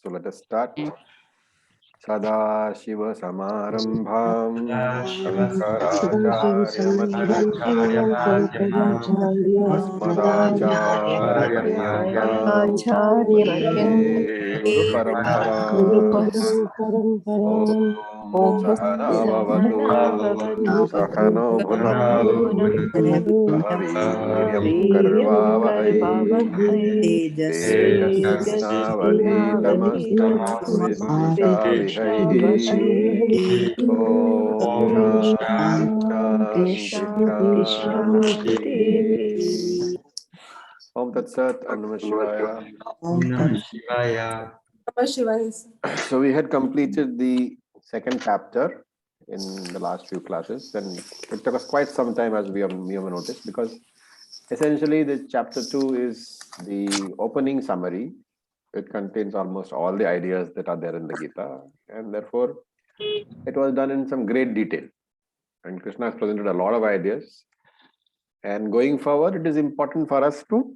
So let us start. Sada Shiva Samarambham Shankaracharya Madhyamam Asmadacharya Vande Guru Parampara Om Sahana Bhavatu Sahano Bhunaktu Sahaviryam Karvavahai Tejasvinavadhitamastu Vidvishavihai Om Shanti Shanti. Om Tat Sat and Namah Shivaya. So we had completed the second chapter in the last few classes, and it took us quite some time, as we have noticed, because essentially the chapter 2 is the opening summary. It contains almost all the ideas that are there in the Gita, and therefore it was done in some great detail. And Krishna has presented a lot of ideas. And going forward, it is important for us to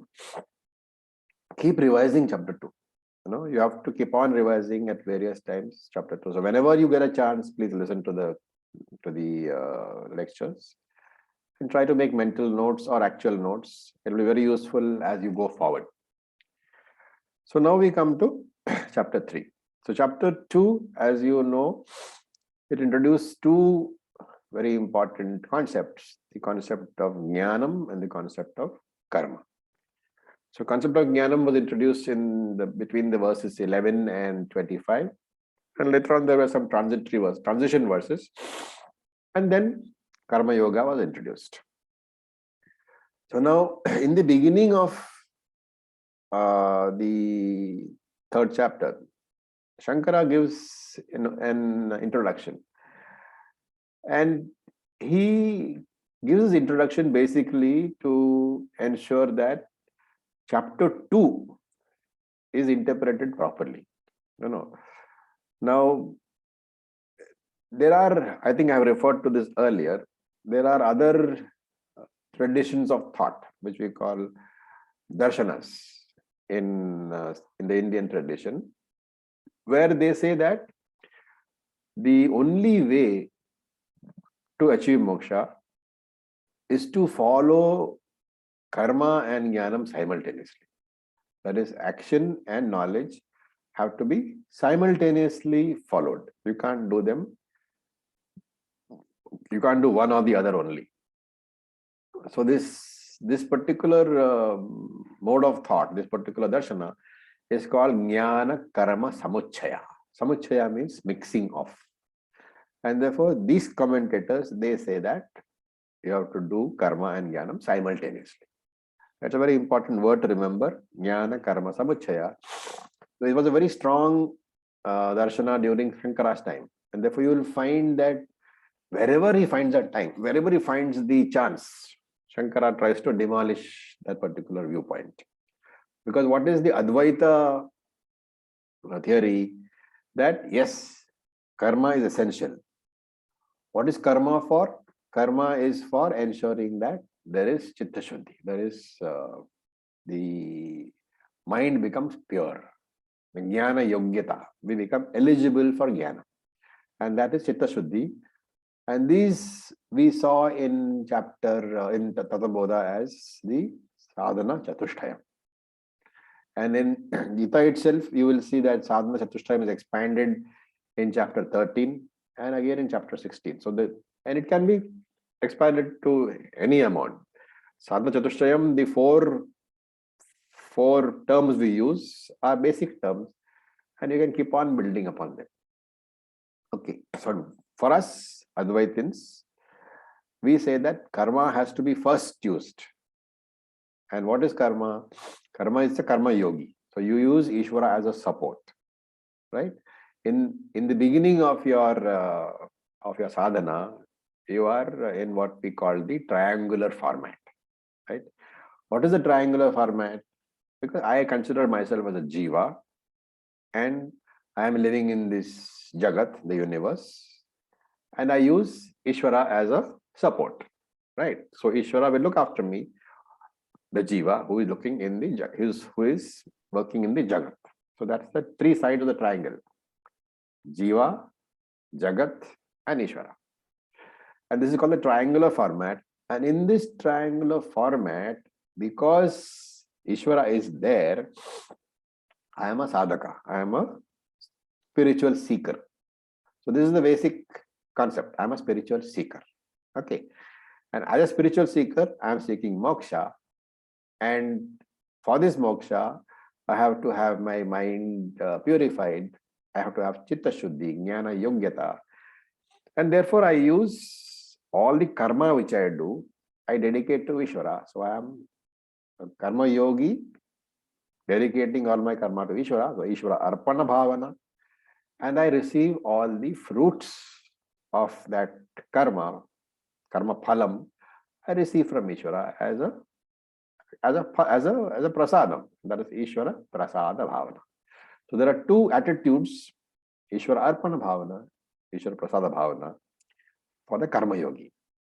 keep revising chapter 2. You have to keep on revising at various times chapter 2. So whenever you get a chance, please listen to the lectures and try to make mental notes or actual notes. It will be very useful as you go forward. So now we come to chapter 3. So chapter 2, as you know, it introduced two very important concepts: the concept of jnanam and the concept of karma. So concept of jnanam was introduced between the verses 11 and 25, and later on there were some transition verses, and then karma yoga was introduced. So now in the beginning of the third chapter, Shankara gives an introduction, and he gives his introduction basically to ensure that chapter 2 is interpreted properly. Now, there are, I think I have referred to this earlier, there are other traditions of thought which we call darshanas in the Indian tradition, where they say that the only way to achieve moksha is to follow karma and jnanam simultaneously. That is, action and knowledge have to be simultaneously followed. You can't do them. You can't do one or the other only. So this particular mode of thought, this particular darshana, is called jnana karma samuchaya. Samuchaya means mixing of. And therefore, these commentators, they say that you have to do karma and jnanam simultaneously. That's a very important word to remember, jnana karma samuchaya. So it was a very strong darshana during Shankara's time. And therefore, you will find that wherever he finds a time, wherever he finds the chance, Shankara tries to demolish that particular viewpoint. Because what is the Advaita theory? That yes, karma is essential. What is karma for? Karma is for ensuring that there is chitta shuddhi. There is the mind becomes pure. Jnana yogyata. We become eligible for jnana. And that is chitta shuddhi. And these we saw in chapter in Tatabodha as the sadhana chatushtayam. And in Gita itself, you will see that sadhana chatushtayam is expanded in chapter 13 and again in chapter 16. And it can be expanded to any amount. Sadhana chatushtayam, the four terms we use are basic terms, and you can keep on building upon them. Okay, so for us Advaitins, we say that karma has to be first used. And what is karma? Karma is the karma yogi. So you use Easwara as a support, right? In the beginning of your sadhana, you are in what we call the triangular format, right? What is the triangular format? Because I consider myself as a jiva, and I am living in this jagat, the universe, and I use Ishvara as a support, right? So Ishvara will look after me, the jiva who is looking in the who is working in the jagat. So that's the three sides of the triangle: Jiva, Jagat, and Ishvara. And this is called the triangular format. And in this triangular format, because Ishvara is there, I am a sadhaka. I am a spiritual seeker. So this is the basic concept. I am a spiritual seeker. Okay. And as a spiritual seeker, I am seeking moksha. And for this moksha, I have to have my mind purified. I have to have chitta shuddhi, jnana yogyata. And therefore, I use all the karma which I do, I dedicate to Ishvara. So I am a karma yogi, dedicating all my karma to Ishvara. So Ishvara arpana bhavana. And I receive all the fruits of that karma phalam, I receive from Ishvara as a prasadam. That is Ishvara prasada bhavana. So there are two attitudes: Ishvara arpana bhavana, Ishvara prasada bhavana, for the karma yogi.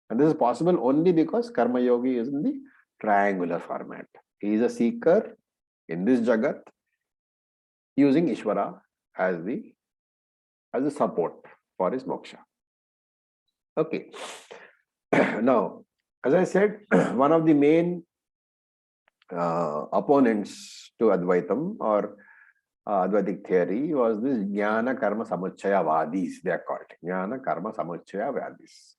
And this is possible only because karma yogi is in the triangular format. He is a seeker in this jagat using Ishvara as a support for his moksha. Okay. Now, as I said, one of the main opponents to Advaitam or Advaitic theory was this Jnana Karma Samuchaya Vadis, they are called. Jnana Karma Samuchaya Vadis.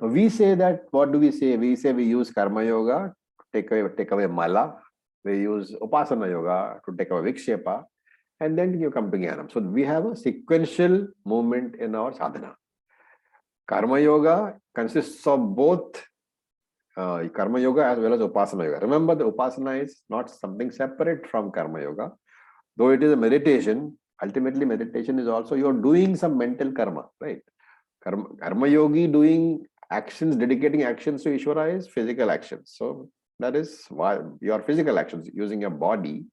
So we say that, what do we say? We say we use Karma Yoga to take away Mala. We use Upasana Yoga to take away Vikshepa. And then you come to Jnanam. So we have a sequential movement in our sadhana. Karma Yoga consists of both Karma Yoga as well as Upasana Yoga. Remember, the Upasana is not something separate from Karma Yoga. Though it is a meditation, ultimately meditation is also you're doing some mental karma, right? Karma Yogi doing actions, dedicating actions to Ishvara is physical actions. So that is why your physical actions using your body,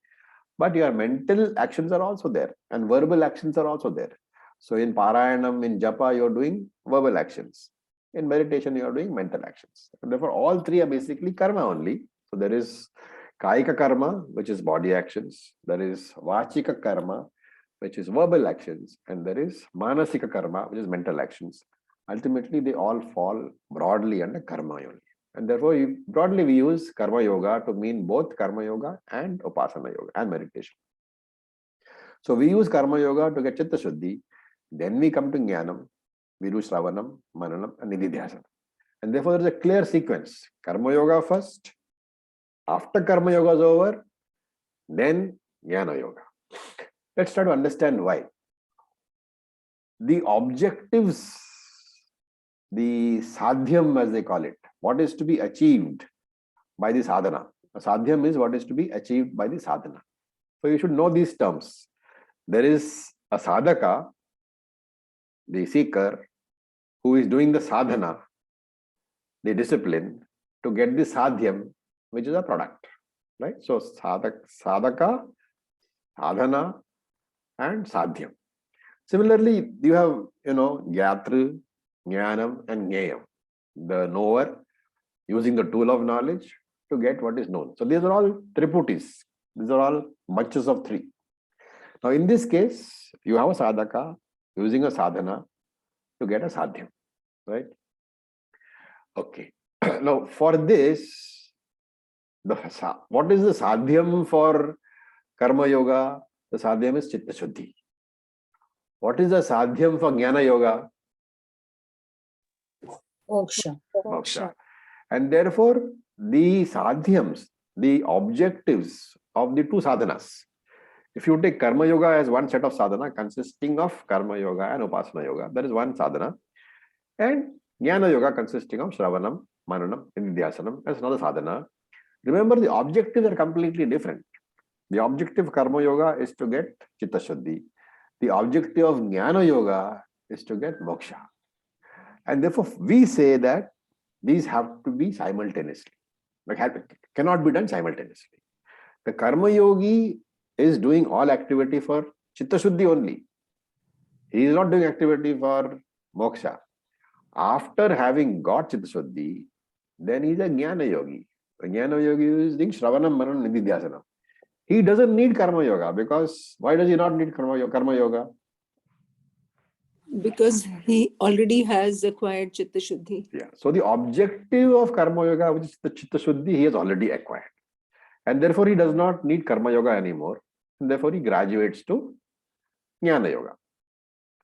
but your mental actions are also there and verbal actions are also there. So in Parayanam, in Japa, you're doing verbal actions. In meditation, you're doing mental actions. And therefore, all three are basically karma only. So there is Kaika karma, which is body actions. There is Vachika karma, which is verbal actions. And there is Manasika karma, which is mental actions. Ultimately, they all fall broadly under karma only. And therefore, broadly, we use karma yoga to mean both karma yoga and upasana yoga and meditation. So we use karma yoga to get chitta shuddhi. Then we come to jnanam. We do shravanam, mananam, and nididhyasana. And therefore, there is a clear sequence. Karma yoga first. After karma yoga is over, then jnana yoga. Let's try to understand why. The objectives, the sadhyam as they call it, what is to be achieved by the sadhana. A sadhyam is what is to be achieved by the sadhana. So you should know these terms. There is a sadhaka, the seeker, who is doing the sadhana, the discipline, to get the sadhyam, which is a product. Right? So sadhaka, sadhana, and sadhyam. Similarly, you have, gyatru, jnanam, and jnayam. The knower using the tool of knowledge to get what is known. So these are all triputis. These are all bunches of three. Now in this case, you have a sadhaka using a sadhana to get a sadhyam, right? Okay. Now for this, what is the sadhyam for karma yoga? The sadhyam is chitta shuddhi. What is the sadhyam for jnana yoga? Moksha. And therefore, the sadhyams, the objectives of the two sadhanas. If you take karma yoga as one set of sadhana consisting of karma yoga and upasana yoga, that is one sadhana. And jnana yoga consisting of shravanam, mananam, nididhyasanam as another sadhana. Remember, the objectives are completely different. The objective of karma yoga is to get chitta shuddhi. The objective of jnana yoga is to get moksha. And therefore, we say that these have to be simultaneously. Cannot be done simultaneously. The karma yogi is doing all activity for chitta shuddhi only. He is not doing activity for moksha. After having got chitta shuddhi, then he is a jnana yogi. A jnana yogi is doing shravanam, mananam, nididhyasanam. He doesn't need karma yoga, because why does he not need karma yoga? Because he already has acquired Chitta Shuddhi. Yeah. So the objective of karma yoga, which is the Chitta Shuddhi, he has already acquired. And therefore he does not need karma yoga anymore. And therefore he graduates to jnana yoga.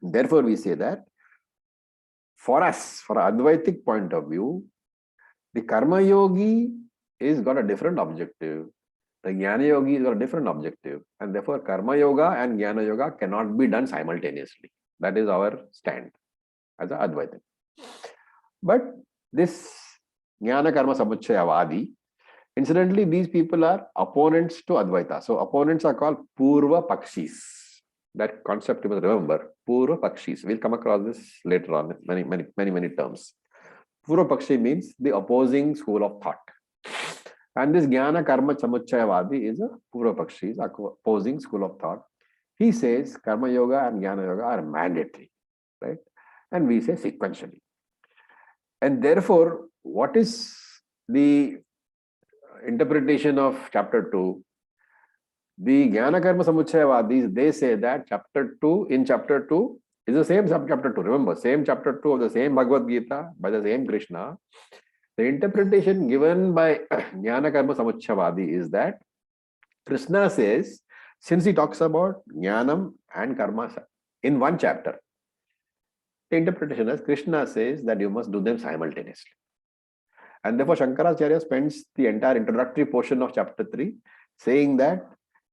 Therefore we say that for us, for an Advaitic point of view, the karma yogi is got a different objective. The jnana yogi has got a different objective. And therefore karma yoga and jnana yoga cannot be done simultaneously. That is our stand as an Advaitic. But this jnana karma samuchchayavadi, incidentally, these people are opponents to Advaita. So opponents are called Purva Pakshis. That concept you must remember. Purva Pakshis. We'll come across this later on in many terms. Purva Pakshi means the opposing school of thought. And this Jnana Karma Samuchchayavadi is a Purva Pakshi, is opposing school of thought. He says Karma Yoga and Jnana Yoga are mandatory, right? And we say sequentially. And therefore, what is the interpretation of chapter 2? The Jnana Karma Samuchchayavadis, they say that in chapter 2 is the same chapter 2. Remember, same chapter 2 of the same Bhagavad Geeta by the same Krishna. The interpretation given by Jnana Karma Samuchchayavadi is that Krishna says, since he talks about Jnanam and Karma in one chapter, the interpretation is Krishna says that you must do them simultaneously. And therefore Shankaracharya spends the entire introductory portion of chapter 3 saying that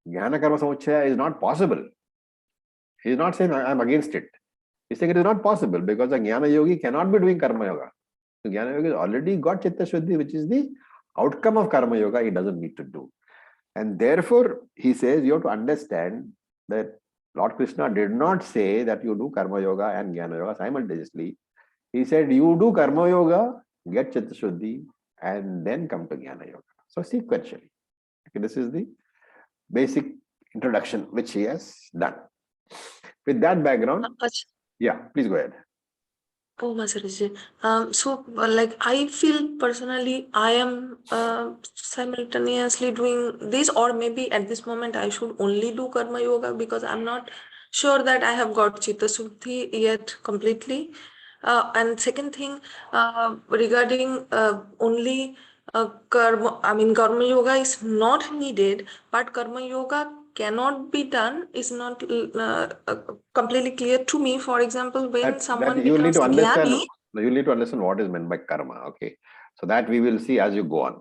Jnana Karma Samuchchaya is not possible. He is not saying I am against it. He is saying it is not possible because a Jnana Yogi cannot be doing Karma Yoga. So Jnana Yogi has already got Chitta Shuddhi, which is the outcome of Karma Yoga. He doesn't need to do. And therefore, he says you have to understand that Lord Krishna did not say that you do Karma Yoga and Jnana Yoga simultaneously. He said you do Karma Yoga, get Chitta Shuddhi, and then come to Jnana Yoga. So sequentially. Okay, this is the basic introduction which he has done. With that background, yeah, please go ahead. Oh, Masariji. Like I feel personally, I am simultaneously doing this, or maybe at this moment I should only do Karma Yoga because I'm not sure that I have got Chitta Shuddhi yet completely. And second thing, regarding only Karma Yoga is not needed, but Karma Yoga cannot be done is not completely clear to me. For example, when someone you becomes jnani, you need to understand what is meant by karma. Okay, so that we will see as you go on.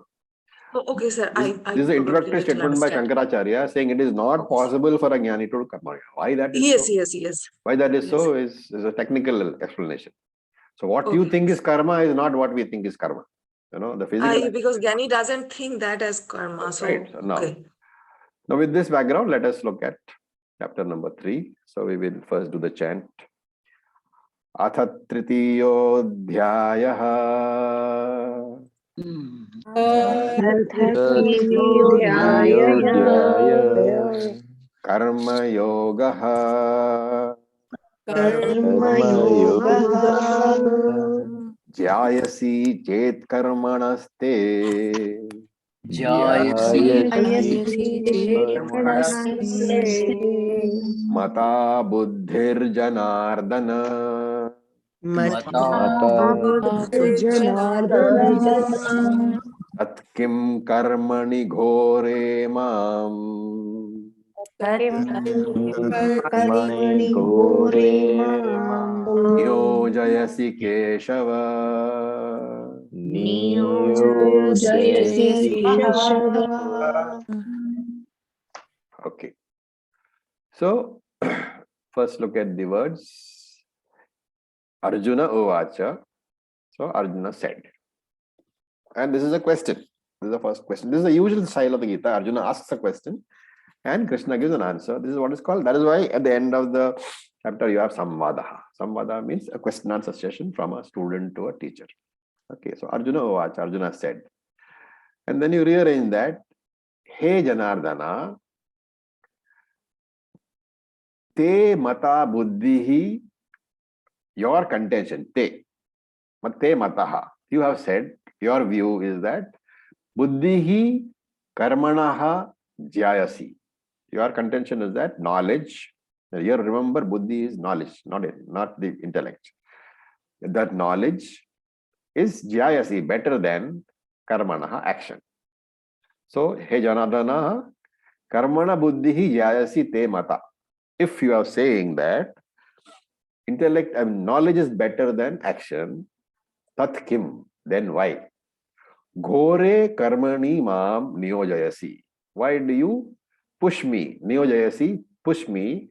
Oh, okay, sir. This is an introductory statement by Shankaracharya saying it is not possible for a jnani to do karma. Why that is so? Yes. Why that is so is a technical explanation. So what you think is karma is not what we think is karma. You know, the physical. Because jnani doesn't think that as karma. So, right. So now with this background, let us look at chapter number 3. So we will first do the chant. Atha Tritiyodhyayah Karma Yogaha Jayasi Chet Karmanaste Mata Buddhir Janardana Atkim Karmani Ghore Mam Niyojayasi Keshava. Okay. So, first look at the words. Arjuna Ovacha. So, Arjuna said. And this is a question. This is the first question. This is the usual style of the Gita. Arjuna asks a question and Krishna gives an answer. This is what is called. That is why at the end of the chapter you have Samvadaha. Samvada means a question answer session from a student to a teacher. Okay, so Arjuna Ovacha, Arjuna said. And then you rearrange that. Hey Janardana, te mata buddhihi, your contention, te mataha. You have said, your view is that buddhihi karmanaha jayasi. Your contention is that knowledge, here remember buddhi is knowledge, not the intellect. That knowledge is jayasi, better than karmana, action. So, he janadana, karmana buddhi jayasi te mata. If you are saying that intellect and knowledge is better than action, tat kim, then why? Ghore karmani mam niyojayasi. Why do you push me? Niyojayasi, push me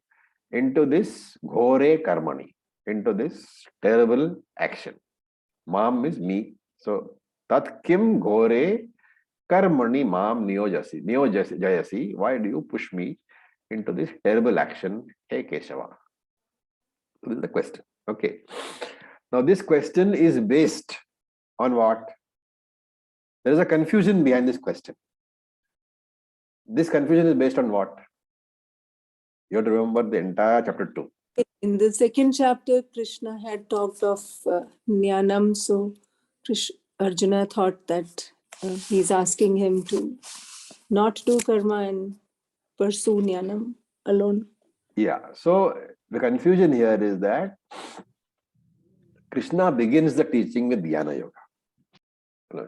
into this ghore karmani, into this terrible action. Mam is me. So, tat kim ghore karmani mam niyojayasi. Why do you push me into this terrible action? Hey Keshava. This is the question. Okay. Now, this question is based on what? There is a confusion behind this question. This confusion is based on what? You have to remember the entire chapter 2. In the second chapter, Krishna had talked of Jnanam, so Arjuna thought that he's asking him to not do karma and pursue Jnanam alone. Yeah. So the confusion here is that Krishna begins the teaching with Dhyana Yoga.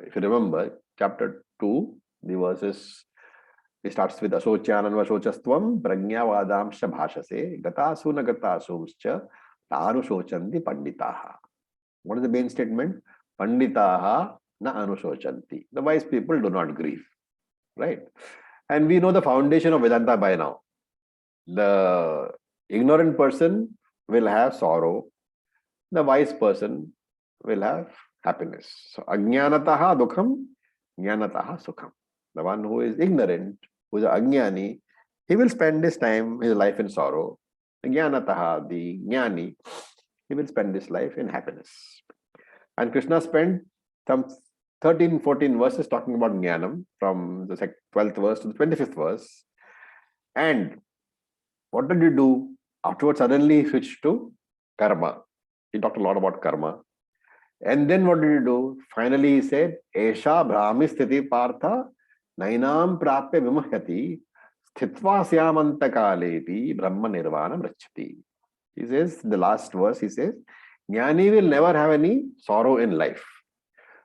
If you remember, chapter 2, the verses, it starts with Asocyananva Shochastvam Prajnavadamsha Bhashase Gatasuna Gatasumscha Anushochandi Panditaha. What is the main statement? Panditaha na anusochanti. The wise people do not grieve. Right? And we know the foundation of Vedanta by now. The ignorant person will have sorrow. The wise person will have happiness. So, ajnanataha dukham, jnanataha sukham. The one who is ignorant, who is ajnani, he will spend his life in sorrow. Jnanataha, the jnani, he will spend his life in happiness. And Krishna spent some 13, 14 verses talking about jnanam, from the 12th verse to the 25th verse. And what did he do? Afterwards, suddenly he switched to karma. He talked a lot about karma. And then what did he do? Finally, he said, Esha Brahmi Sthiti Partha Nainam Prapya Vimahyati Sthitva Syamantakaleti Brahma Nirvana Mrachati. He says, the last verse, he says, Jnani will never have any sorrow in life.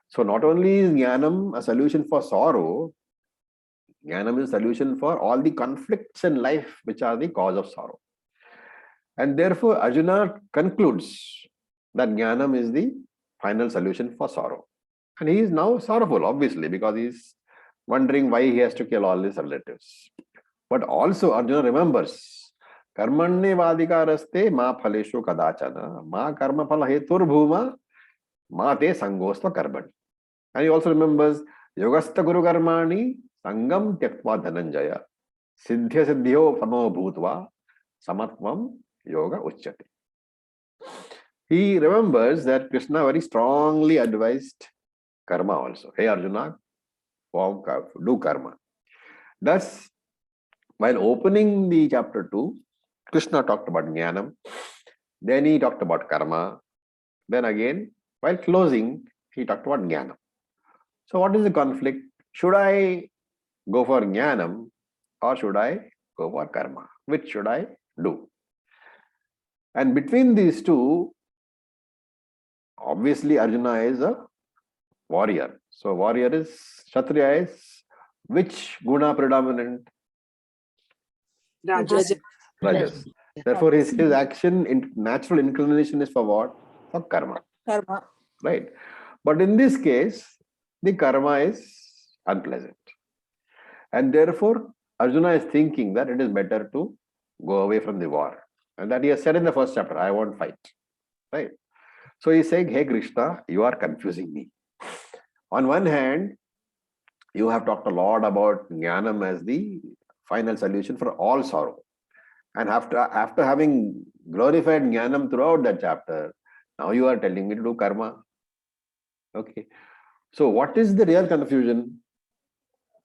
So not only is Jnanam a solution for sorrow, Jnanam is a solution for all the conflicts in life which are the cause of sorrow. And therefore, Arjuna concludes that Jnanam is the final solution for sorrow. And he is now sorrowful, obviously, because he is wondering why he has to kill all his relatives. But also, Arjuna remembers, Karmanne vadikaraste ma phaleshu kadachana ma karma phala hetur bhuma ma te sangostva karman. And he also remembers, Yogastha guru karmani sangam tyaktva dhananjaya siddhya siddhyo samo bhutva samatvam yoga uchyate. He remembers that Krishna very strongly advised karma also. Hey Arjuna, do karma. Thus, while opening the chapter 2, Krishna talked about Jnanam, then he talked about karma, then again, while closing, he talked about Jnanam. So what is the conflict? Should I go for Jnanam or should I go for karma? Which should I do? And between these two, obviously Arjuna is a warrior. So warrior is, Kshatriya is which guna predominant? Rajas. Rajas. Therefore his action, natural inclination is for what? For karma. Karma. Right. But in this case, the karma is unpleasant. And therefore, Arjuna is thinking that it is better to go away from the war. And that he has said in the first chapter, I won't fight. Right. So he's saying, hey Krishna, you are confusing me. On one hand, you have talked a lot about Jnanam as the final solution for all sorrow. And after having glorified Jnanam throughout that chapter, now you are telling me to do karma. Okay. So what is the real confusion?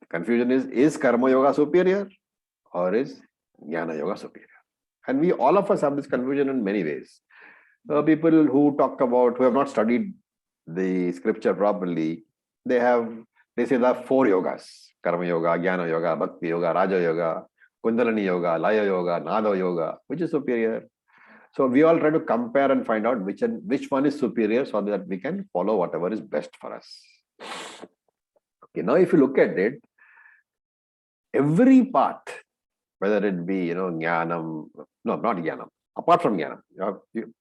The confusion is karma yoga superior or is jnana yoga superior? And all of us have this confusion in many ways. People who have not studied the scripture properly, they say there are 4 yogas: karma yoga, jnana yoga, bhakti yoga, raja yoga, Kundalini Yoga, Laya Yoga, Nada Yoga, which is superior? So we all try to compare and find out which one is superior so that we can follow whatever is best for us. Okay, now if you look at it, every path, whether it be, Jnanam, no, not Jnanam, apart from Jnanam,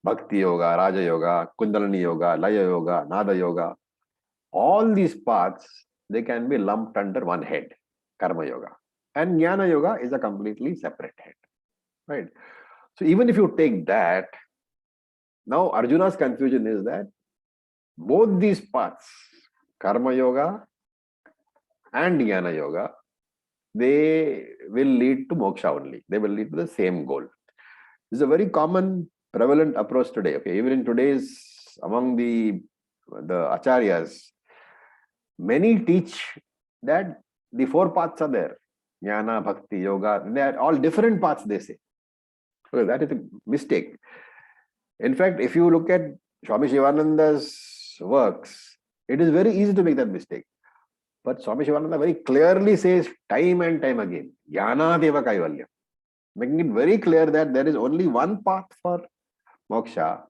Bhakti Yoga, Raja Yoga, Kundalini Yoga, Laya Yoga, Nada Yoga, all these paths, they can be lumped under one head, Karma Yoga. And Jnana Yoga is a completely separate head, right? So even if you take that, now Arjuna's confusion is that both these paths, Karma Yoga and Jnana Yoga, they will lead to moksha only. They will lead to the same goal. This is a very common, prevalent approach today. Okay, even in today's, among the Acharyas, many teach that the four paths are there. Jnana, Bhakti, Yoga, they are all different paths, they say. So that is a mistake. In fact, if you look at Swami Shivananda's works, it is very easy to make that mistake. But Swami Shivananda very clearly says time and time again, Jnana Deva Kaivalya, making it very clear that there is only one path for moksha,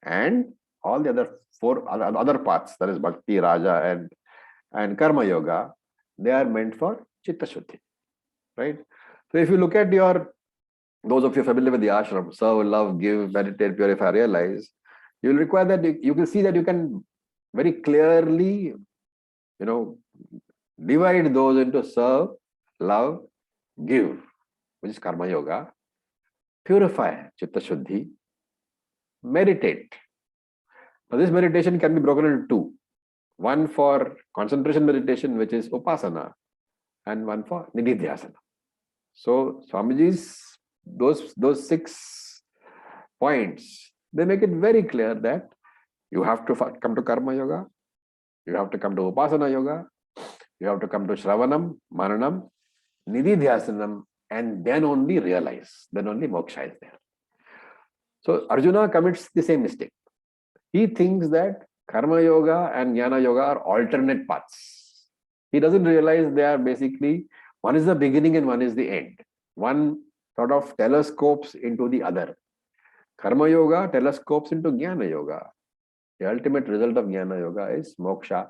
and all the other four other paths, that is Bhakti, Raja and Karma Yoga, they are meant for Chitta Shuddhi, right? So if you look at those of you familiar with the ashram, serve, love, give, meditate, purify, realize, you will require that you will see that you can very clearly, divide those into serve, love, give, which is Karma Yoga, purify, Chitta Shuddhi, meditate. Now this meditation can be broken into two. One for concentration meditation, which is Upasana, and one for Nididhyasana. So Swamiji's, those 6 points, they make it very clear that you have to come to Karma Yoga, you have to come to Upasana Yoga, you have to come to Shravanam, Maranam, Nididhyasanam, and then only realize, then only moksha is there. So Arjuna commits the same mistake. He thinks that Karma Yoga and Jnana Yoga are alternate paths. He doesn't realize they are basically, one is the beginning and one is the end. One sort of telescopes into the other. Karma Yoga telescopes into Jnana Yoga. The ultimate result of Jnana Yoga is moksha.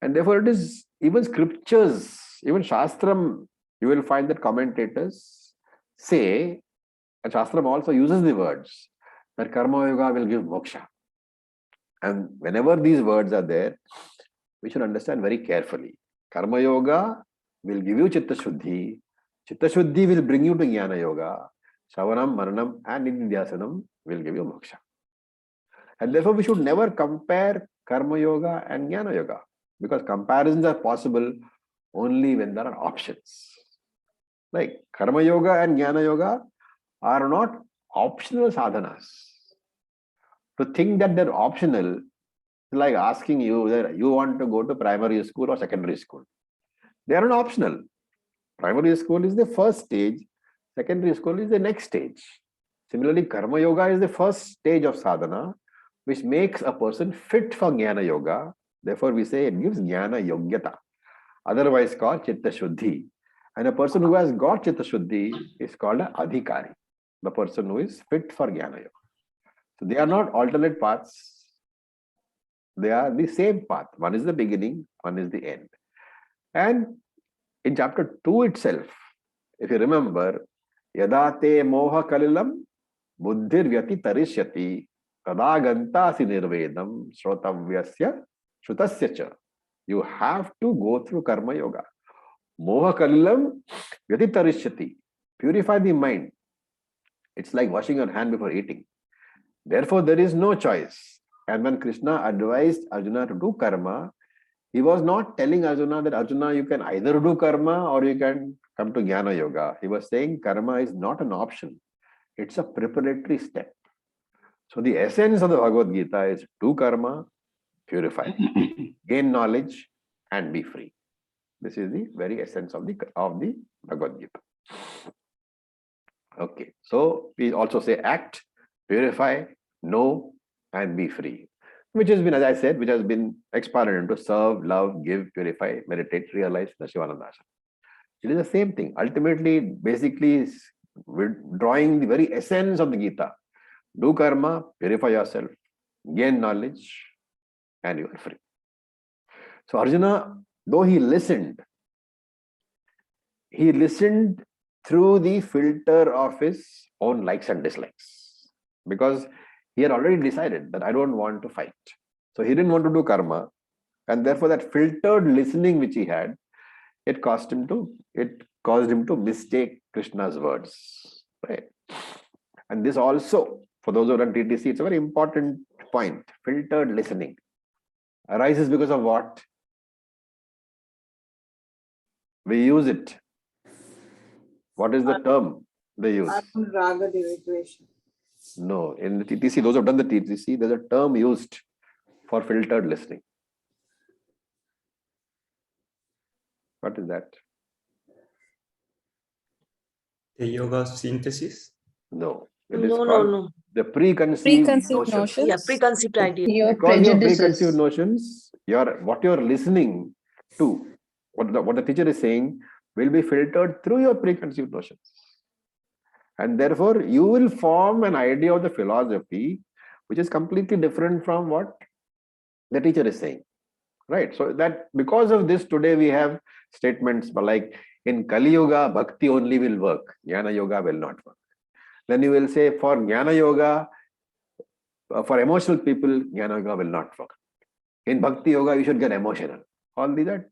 And therefore it is, even scriptures, even Shastram, you will find that commentators say, and Shastram also uses the words, that Karma Yoga will give moksha. And whenever these words are there, we should understand very carefully. Karma Yoga will give you Chitta Shuddhi. Chitta Shuddhi will bring you to Jnana Yoga. Shravanam, Maranam and Nididhyasanam will give you moksha. And therefore we should never compare Karma Yoga and Jnana Yoga, because comparisons are possible only when there are options. Like Karma Yoga and Jnana Yoga are not optional sadhanas. To think that they're optional is like asking you that you want to go to primary school or secondary school. They are not optional. Primary school is the first stage, secondary school is the next stage. Similarly, Karma Yoga is the first stage of sadhana, which makes a person fit for Jnana Yoga. Therefore, we say it gives Jnana Yogyata, otherwise called Chitta Shuddhi. And a person who has got Chitta Shuddhi is called an Adhikari, the person who is fit for Jnana Yoga. So they are not alternate paths. They are the same path. One is the beginning, one is the end. And in chapter 2 itself, if you remember, Yadate moha kalilam buddhir vyati tarishyati tadagantasi nirvedam shrotavyasya shrutasya cha. You have to go through Karma Yoga. Moha kalilam vyati tarishyati. Purify the mind. It's like washing your hand before eating. Therefore, there is no choice. And when Krishna advised Arjuna to do karma, he was not telling Arjuna that Arjuna, you can either do karma or you can come to Jnana Yoga. He was saying karma is not an option. It's a preparatory step. So the essence of the Bhagavad Gita is do karma, purify, gain knowledge, and be free. This is the very essence of the Bhagavad Gita. Okay, so we also say act, purify, know, and be free, which has been, as I said, which has been expanded into serve, love, give, purify, meditate, realize, the Shivananda Ashram. It is the same thing. Ultimately, basically, we're drawing the very essence of the Gita. Do karma, purify yourself, gain knowledge, and you are free. So Arjuna, though he listened through the filter of his own likes and dislikes, because he had already decided that I don't want to fight. So he didn't want to do karma, and therefore that filtered listening which he had, it caused him to mistake Krishna's words, right? And this also, for those who run TTC, it's a very important point. Filtered listening arises because of what? We use it. What is the term they use? No, in the TTC, those who have done the TTC, there's a term used for filtered listening. What is that? The yoga synthesis? No. It is No, called no. the preconceived notions. Yeah, preconceived idea. Your Because your prejudices. preconceived notions, what you're listening to, what the teacher is saying, will be filtered through your preconceived notions. And therefore, you will form an idea of the philosophy which is completely different from what the teacher is saying. Right? So that because of this, today we have statements like, in Kali Yoga, Bhakti only will work. Jnana Yoga will not work. Then you will say, for Jnana Yoga, for emotional people, Jnana Yoga will not work. In Bhakti Yoga, you should get emotional. All these are,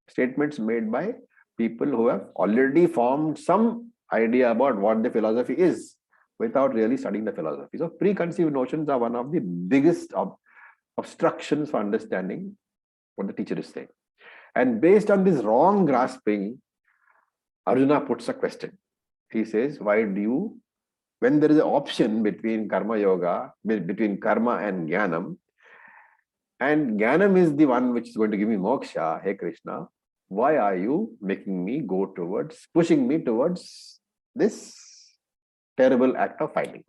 statements made by people who have already formed some idea about what the philosophy is without really studying the philosophy. So preconceived notions are one of the biggest obstructions for understanding what the teacher is saying. And based on this wrong grasping, Arjuna puts a question. He says, when there is an option between karma yoga, between karma and jnanam is the one which is going to give me moksha, hey Krishna, why are you making me pushing me towards this terrible act of fighting?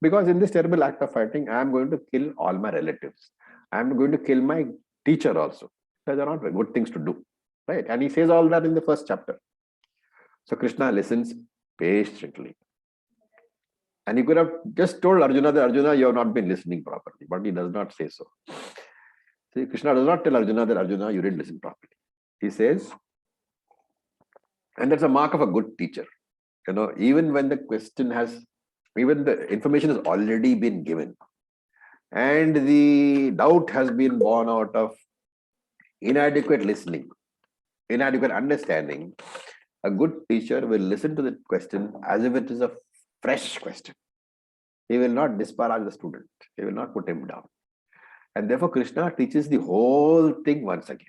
Because in this terrible act of fighting, I am going to kill all my relatives. I am going to kill my teacher also. Those are not very good things to do, right? And he says all that in the first chapter. So Krishna listens patiently. And he could have just told Arjuna that, Arjuna, you have not been listening properly, but he does not say so. See, Krishna does not tell Arjuna that, Arjuna, you didn't listen properly. He says, and that's a mark of a good teacher. Even when the information has already been given and the doubt has been born out of inadequate listening, inadequate understanding, a good teacher will listen to the question as if it is a fresh question. He will not disparage the student. He will not put him down. And therefore, Krishna teaches the whole thing once again.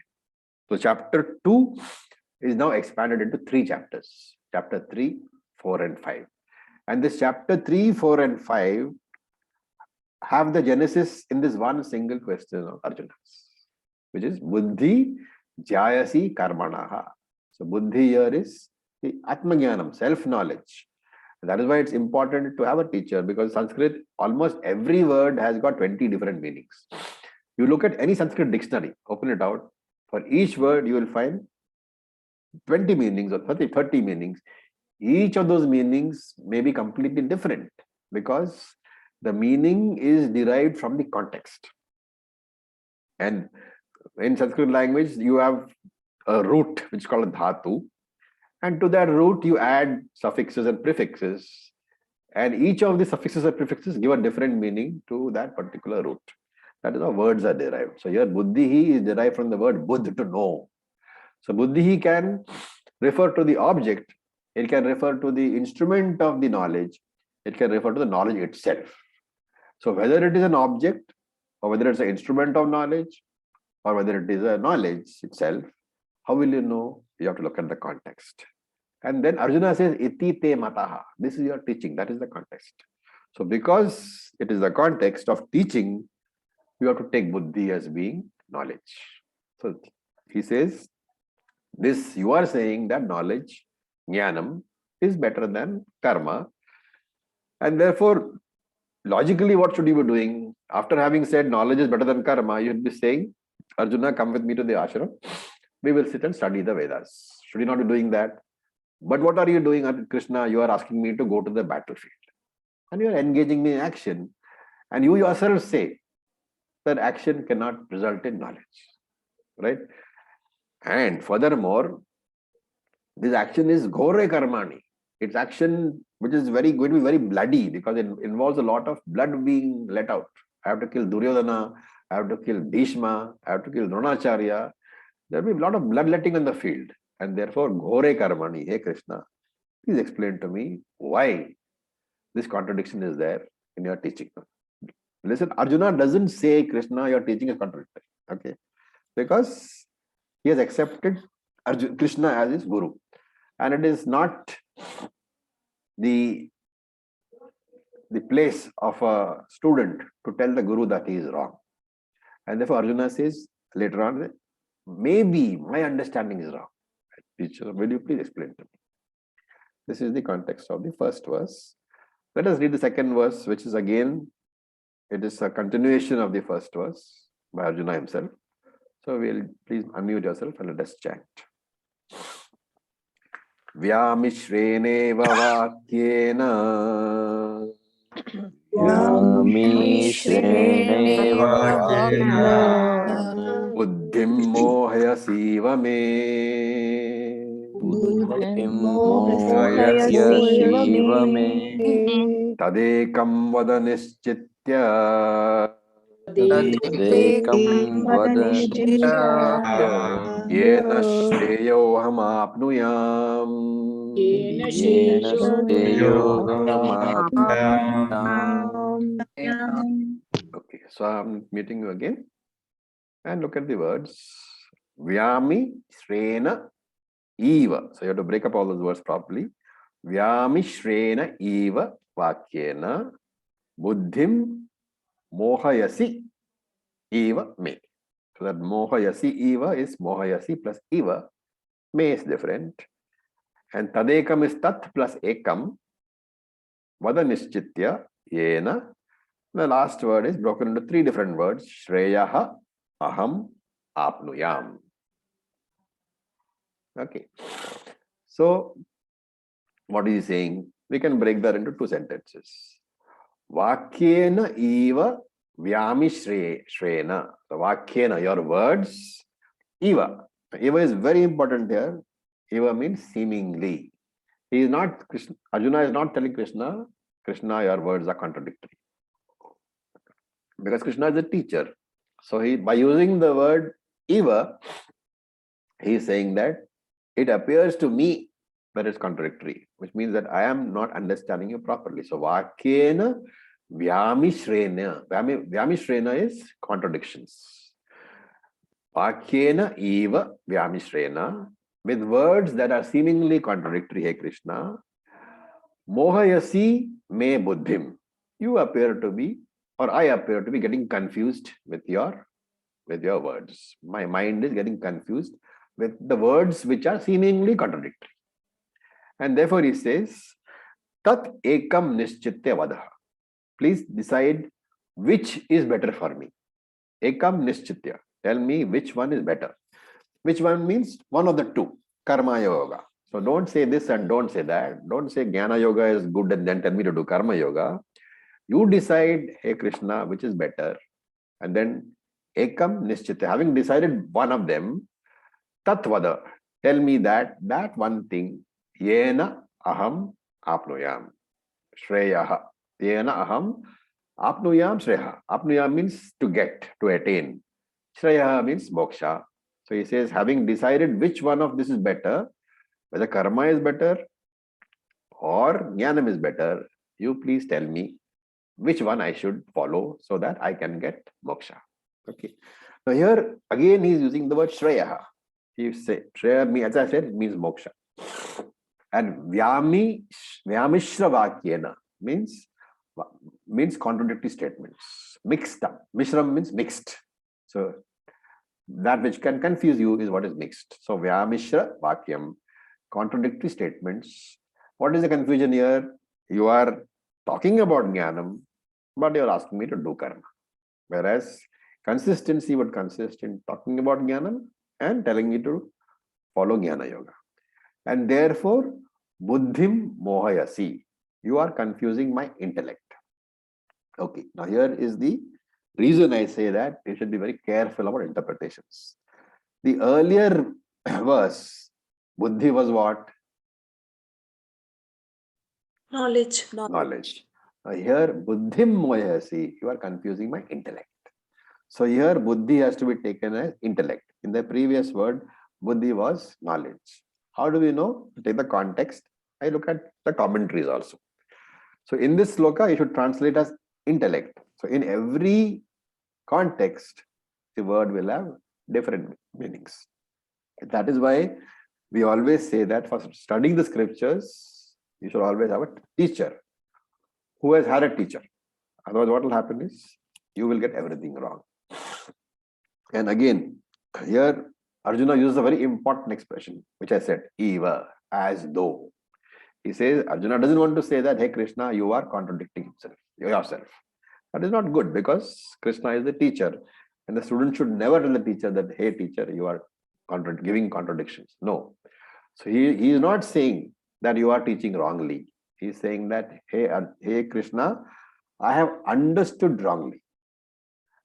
So chapter 2 is now expanded into 3 chapters. Chapter 3, 4 and 5. And this chapter 3, 4 and 5 have the genesis in this one single question of Arjuna's, which is Buddhi Jayasi Karmanaha. So Buddhi here is the Atmajnanam, self-knowledge. That is why it's important to have a teacher, because Sanskrit, almost every word has got 20 different meanings. You look at any Sanskrit dictionary, open it out, for each word you will find 20 meanings or 30 meanings. Each of those meanings may be completely different because the meaning is derived from the context. And in Sanskrit language, you have a root which is called dhatu. And to that root, you add suffixes and prefixes. And each of the suffixes and prefixes give a different meaning to that particular root. That is how words are derived. So here, buddhi is derived from the word buddh, to know. So buddhi can refer to the object. It can refer to the instrument of the knowledge. It can refer to the knowledge itself. So whether it is an object, or whether it's an instrument of knowledge, or whether it is a knowledge itself, how will you know? You have to look at the context. And then Arjuna says, iti te mataha. This is your teaching. That is the context. So because it is the context of teaching, you have to take buddhi as being knowledge. So he says, this you are saying that knowledge, jnanam, is better than karma. And therefore, logically, what should you be doing? After having said knowledge is better than karma, you should be saying, Arjuna, come with me to the ashram. We will sit and study the Vedas. Should you not be doing that? But what are you doing, Krishna? You are asking me to go to the battlefield. And you are engaging me in action. And you yourself say that action cannot result in knowledge. Right? And furthermore, this action is ghore karmani. It's action which is going to be very bloody because it involves a lot of blood being let out. I have to kill Duryodhana, I have to kill Bhishma, I have to kill Dronacharya. There will be a lot of bloodletting on the field. And therefore, ghore karmani. Hey Krishna, please explain to me why this contradiction is there in your teaching. Listen, Arjuna doesn't say, Krishna, your teaching is contradictory. Okay? Because he has accepted Krishna as his guru. And it is not the place of a student to tell the guru that he is wrong. And therefore Arjuna says later on, maybe my understanding is wrong. Teacher, will you please explain to me? This is the context of the first verse. Let us read the second verse, which is again, it is a continuation of the first verse by Arjuna himself. So please unmute yourself and let us chant. Vyamishreneva vakyena Vyamishreneva vakyena buddhim mohayasiva me buddhim mohayasiva me tadekam vada nischitya tadekam vada nischitya yena shreyoham apnuyam. yena shreyoham apnuyam. Okay, so I'm meeting you again. And look at the words. Vyami Shrena Eva. So you have to break up all those words properly. Vyami Shrena Eva Vakyena Buddhim Mohayasi Eva Me. So that Mohayasi Eva is Mohayasi plus Eva. Me is different. And Tadekam is Tat plus Ekam. Vada Nischitya Yena. The last word is broken into three different words. Shreyaha Aham Apnuyam. Okay. So, what is he saying? We can break that into two sentences. Vakyena eva vyami shrena. So, Vakyena, your words. Eva. Eva is very important here. Eva means seemingly. He is not, Arjuna is not telling Krishna, Krishna, your words are contradictory. Because Krishna is a teacher. So by using the word eva, he is saying that it appears to me that it's contradictory, which means that I am not understanding you properly. So vakyena vyamishrena. Vyamishrena is contradictions. Vakyena eva vyamishrena, with words that are seemingly contradictory, hey Krishna. Mohayasi me buddhim. You appear to be, or I appear to be getting confused with your words. My mind is getting confused with the words which are seemingly contradictory. And therefore he says, Tat ekam nischitya vadaha. Please decide which is better for me. Ekam nischitya. Tell me which one is better. Which one means one of the two. Karma yoga. So don't say this and don't say that. Don't say Jnana yoga is good and then tell me to do karma yoga. You decide, hey Krishna, which is better. And then ekam nischitya. Having decided one of them, tatvada. Tell me that one thing. Yena aham apnuyam. Shreyaha. Yena aham apnuyam shreyaha. Apnuyam means to get, to attain. Shreyaha means moksha. So he says, having decided which one of this is better, whether karma is better or jnanam is better, you please tell me which one I should follow so that I can get moksha. Okay. Now here again he is using the word shreyaha. He say shreya, as I said, means moksha. And vyamishra vakyena means contradictory statements. Mixed up. Mishram means mixed. So that which can confuse you is what is mixed. So vyamishra vakyam, contradictory statements. What is the confusion here? You are talking about jnanam, but you are asking me to do karma. Whereas consistency would consist in talking about jnanam and telling me to follow jnana yoga. And therefore, buddhim mohayasi. You are confusing my intellect. Okay, now here is the reason I say that you should be very careful about interpretations. The earlier verse, buddhi was what? Knowledge. Knowledge. Now here, buddhim mohayasi, you are confusing my intellect. So here, buddhi has to be taken as intellect. In the previous word, buddhi was knowledge. How do we know? Take the context. I look at the commentaries also. So in this sloka, you should translate as intellect. So in every context, the word will have different meanings. That is why we always say that for studying the scriptures, you should always have a teacher who has had a teacher. Otherwise, what will happen is you will get everything wrong. And again, here Arjuna uses a very important expression, which I said, eva, as though. He says, Arjuna doesn't want to say that, hey Krishna, you are contradicting yourself. That is not good, because Krishna is the teacher, and the student should never tell the teacher that, hey teacher, you are giving contradictions. No. So he is not saying that you are teaching wrongly. He is saying that, hey Krishna, I have understood wrongly.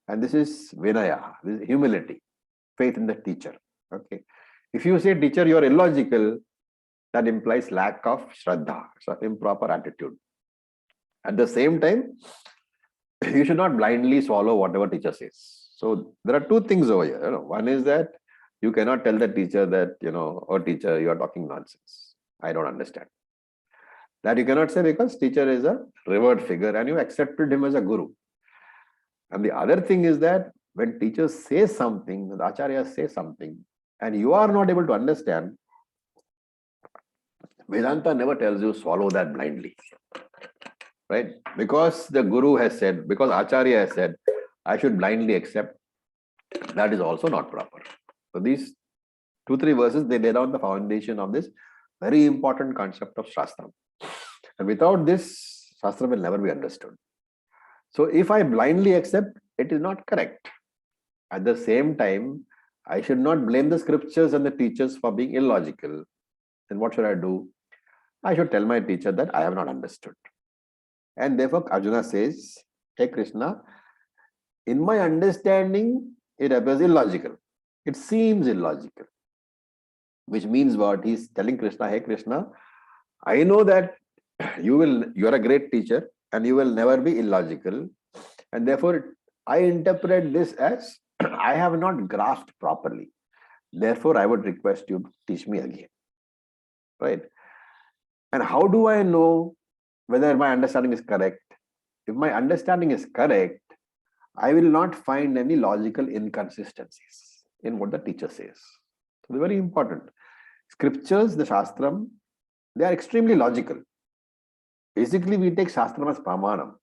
And this is vinaya, this is humility, faith in the teacher. Okay. If you say, teacher, you are illogical, that implies lack of shraddha, so improper attitude. At the same time, you should not blindly swallow whatever teacher says. So there are two things over here. One is that you cannot tell the teacher that, oh teacher, you are talking nonsense. I don't understand. That you cannot say, because teacher is a revered figure and you accepted him as a guru. And the other thing is that when teachers say something, the Acharya says something, and you are not able to understand, Vedanta never tells you swallow that blindly. Right? Because the guru has said, because Acharya has said, I should blindly accept, that is also not proper. So these 2-3 verses, they lay down the foundation of this very important concept of Shastra. And without this, Shastra will never be understood. So if I blindly accept, it is not correct. At the same time, I should not blame the scriptures and the teachers for being illogical. Then what should I do? I should tell my teacher that I have not understood. And therefore, Arjuna says, hey Krishna, in my understanding, it appears illogical. It seems illogical. Which means what? He's telling Krishna, hey Krishna, I know that you are a great teacher and you will never be illogical. And therefore, I interpret this as I have not grasped properly. Therefore, I would request you to teach me again. Right? And how do I know whether my understanding is correct? If my understanding is correct, I will not find any logical inconsistencies in what the teacher says. So they're very important. Scriptures, the Shastram, they are extremely logical. Basically, we take Shastram as pramanam.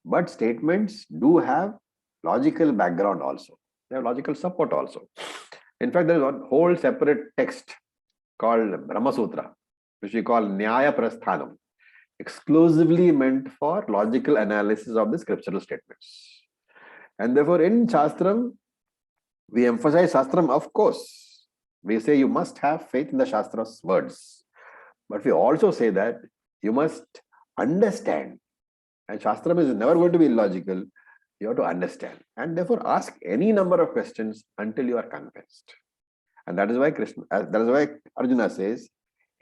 But statements do have logical background also. They have logical support also. In fact, there is one whole separate text called Brahma Sutra, which we call Nyaya Prasthanam, exclusively meant for logical analysis of the scriptural statements. And therefore, in Shastram, we emphasize Shastram, of course. We say you must have faith in the Shastra's words. But we also say that you must understand. And Shastram is never going to be illogical. You have to understand. And therefore, ask any number of questions until you are convinced. And that is why Arjuna says,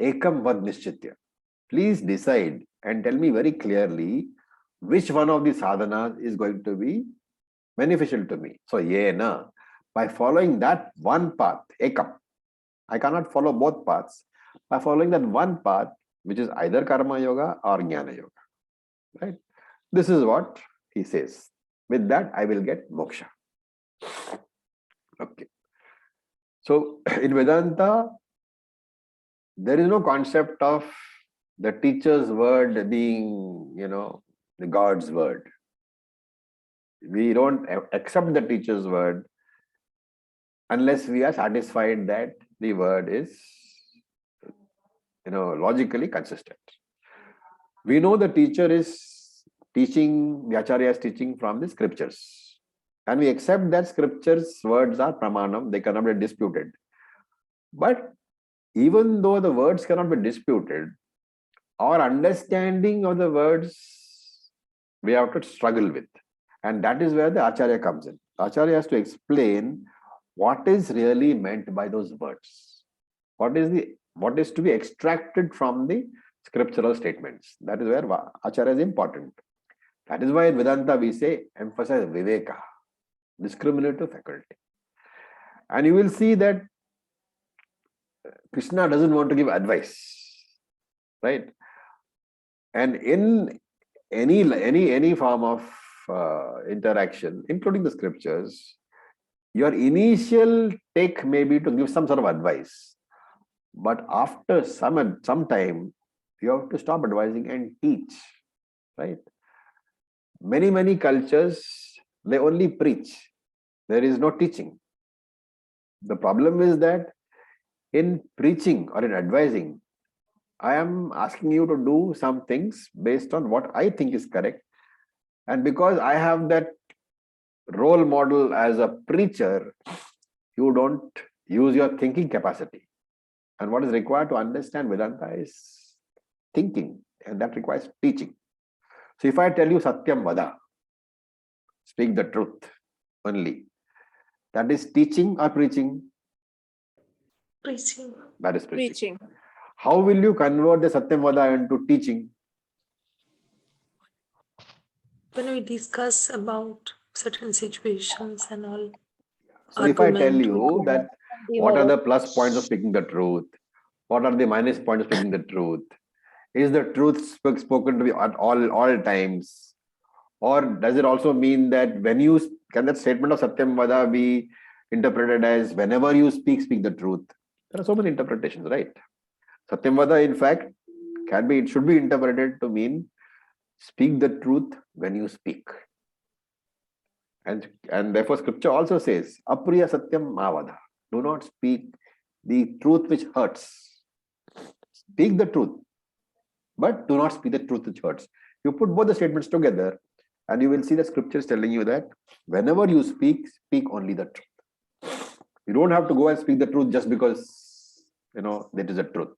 Ekam vad nishchitya. Please decide and tell me very clearly which one of these sadhanas is going to be beneficial to me. So, yena, by following that one path, ekam, I cannot follow both paths. By following that one path, which is either karma yoga or jnana yoga. Right? This is what he says. With that, I will get moksha. Okay. So, in Vedanta, there is no concept of the teacher's word being, the God's word. We don't accept the teacher's word unless we are satisfied that the word is, logically consistent. We know the teacher is teaching, the Acharya is teaching from the scriptures. And we accept that scriptures' words are pramanam, they cannot be disputed. But even though the words cannot be disputed, our understanding of the words we have to struggle with. And that is where the Acharya comes in. Acharya has to explain what is really meant by those words. What is to be extracted from the scriptural statements. That is where Acharya is important. That is why in Vedanta we say emphasize viveka, discriminative faculty. And you will see that Krishna doesn't want to give advice, right? And in any form of interaction, including the scriptures, your initial take may be to give some sort of advice, but after some time, you have to stop advising and teach, right? Many cultures, they only preach. There is no teaching. The problem is that in preaching or in advising, I am asking you to do some things based on what I think is correct. And because I have that role model as a preacher, you don't use your thinking capacity. And what is required to understand Vedanta is thinking, and that requires teaching. So if I tell you Satyam Vada, speak the truth only, that is teaching or preaching? Preaching. That is preaching. Preaching. How will you convert the Satyam Vada into teaching? When we discuss about certain situations and all. So if I tell argument you with- that what are the plus points of speaking the truth, what are the minus points of speaking the truth, is the truth spoken to be at all times, or does it also mean that can that statement of Satyam Vada be interpreted as whenever you speak the truth? There are so many interpretations, right? Satyam Vada, in fact, it should be interpreted to mean speak the truth when you speak. And therefore scripture also says, Apriya Satyam Mavada. Do not speak the truth which hurts. Speak the truth, but do not speak the truth which hurts. You put both the statements together, and you will see the scripture is telling you that whenever you speak only the truth. You don't have to go and speak the truth just because that is the truth.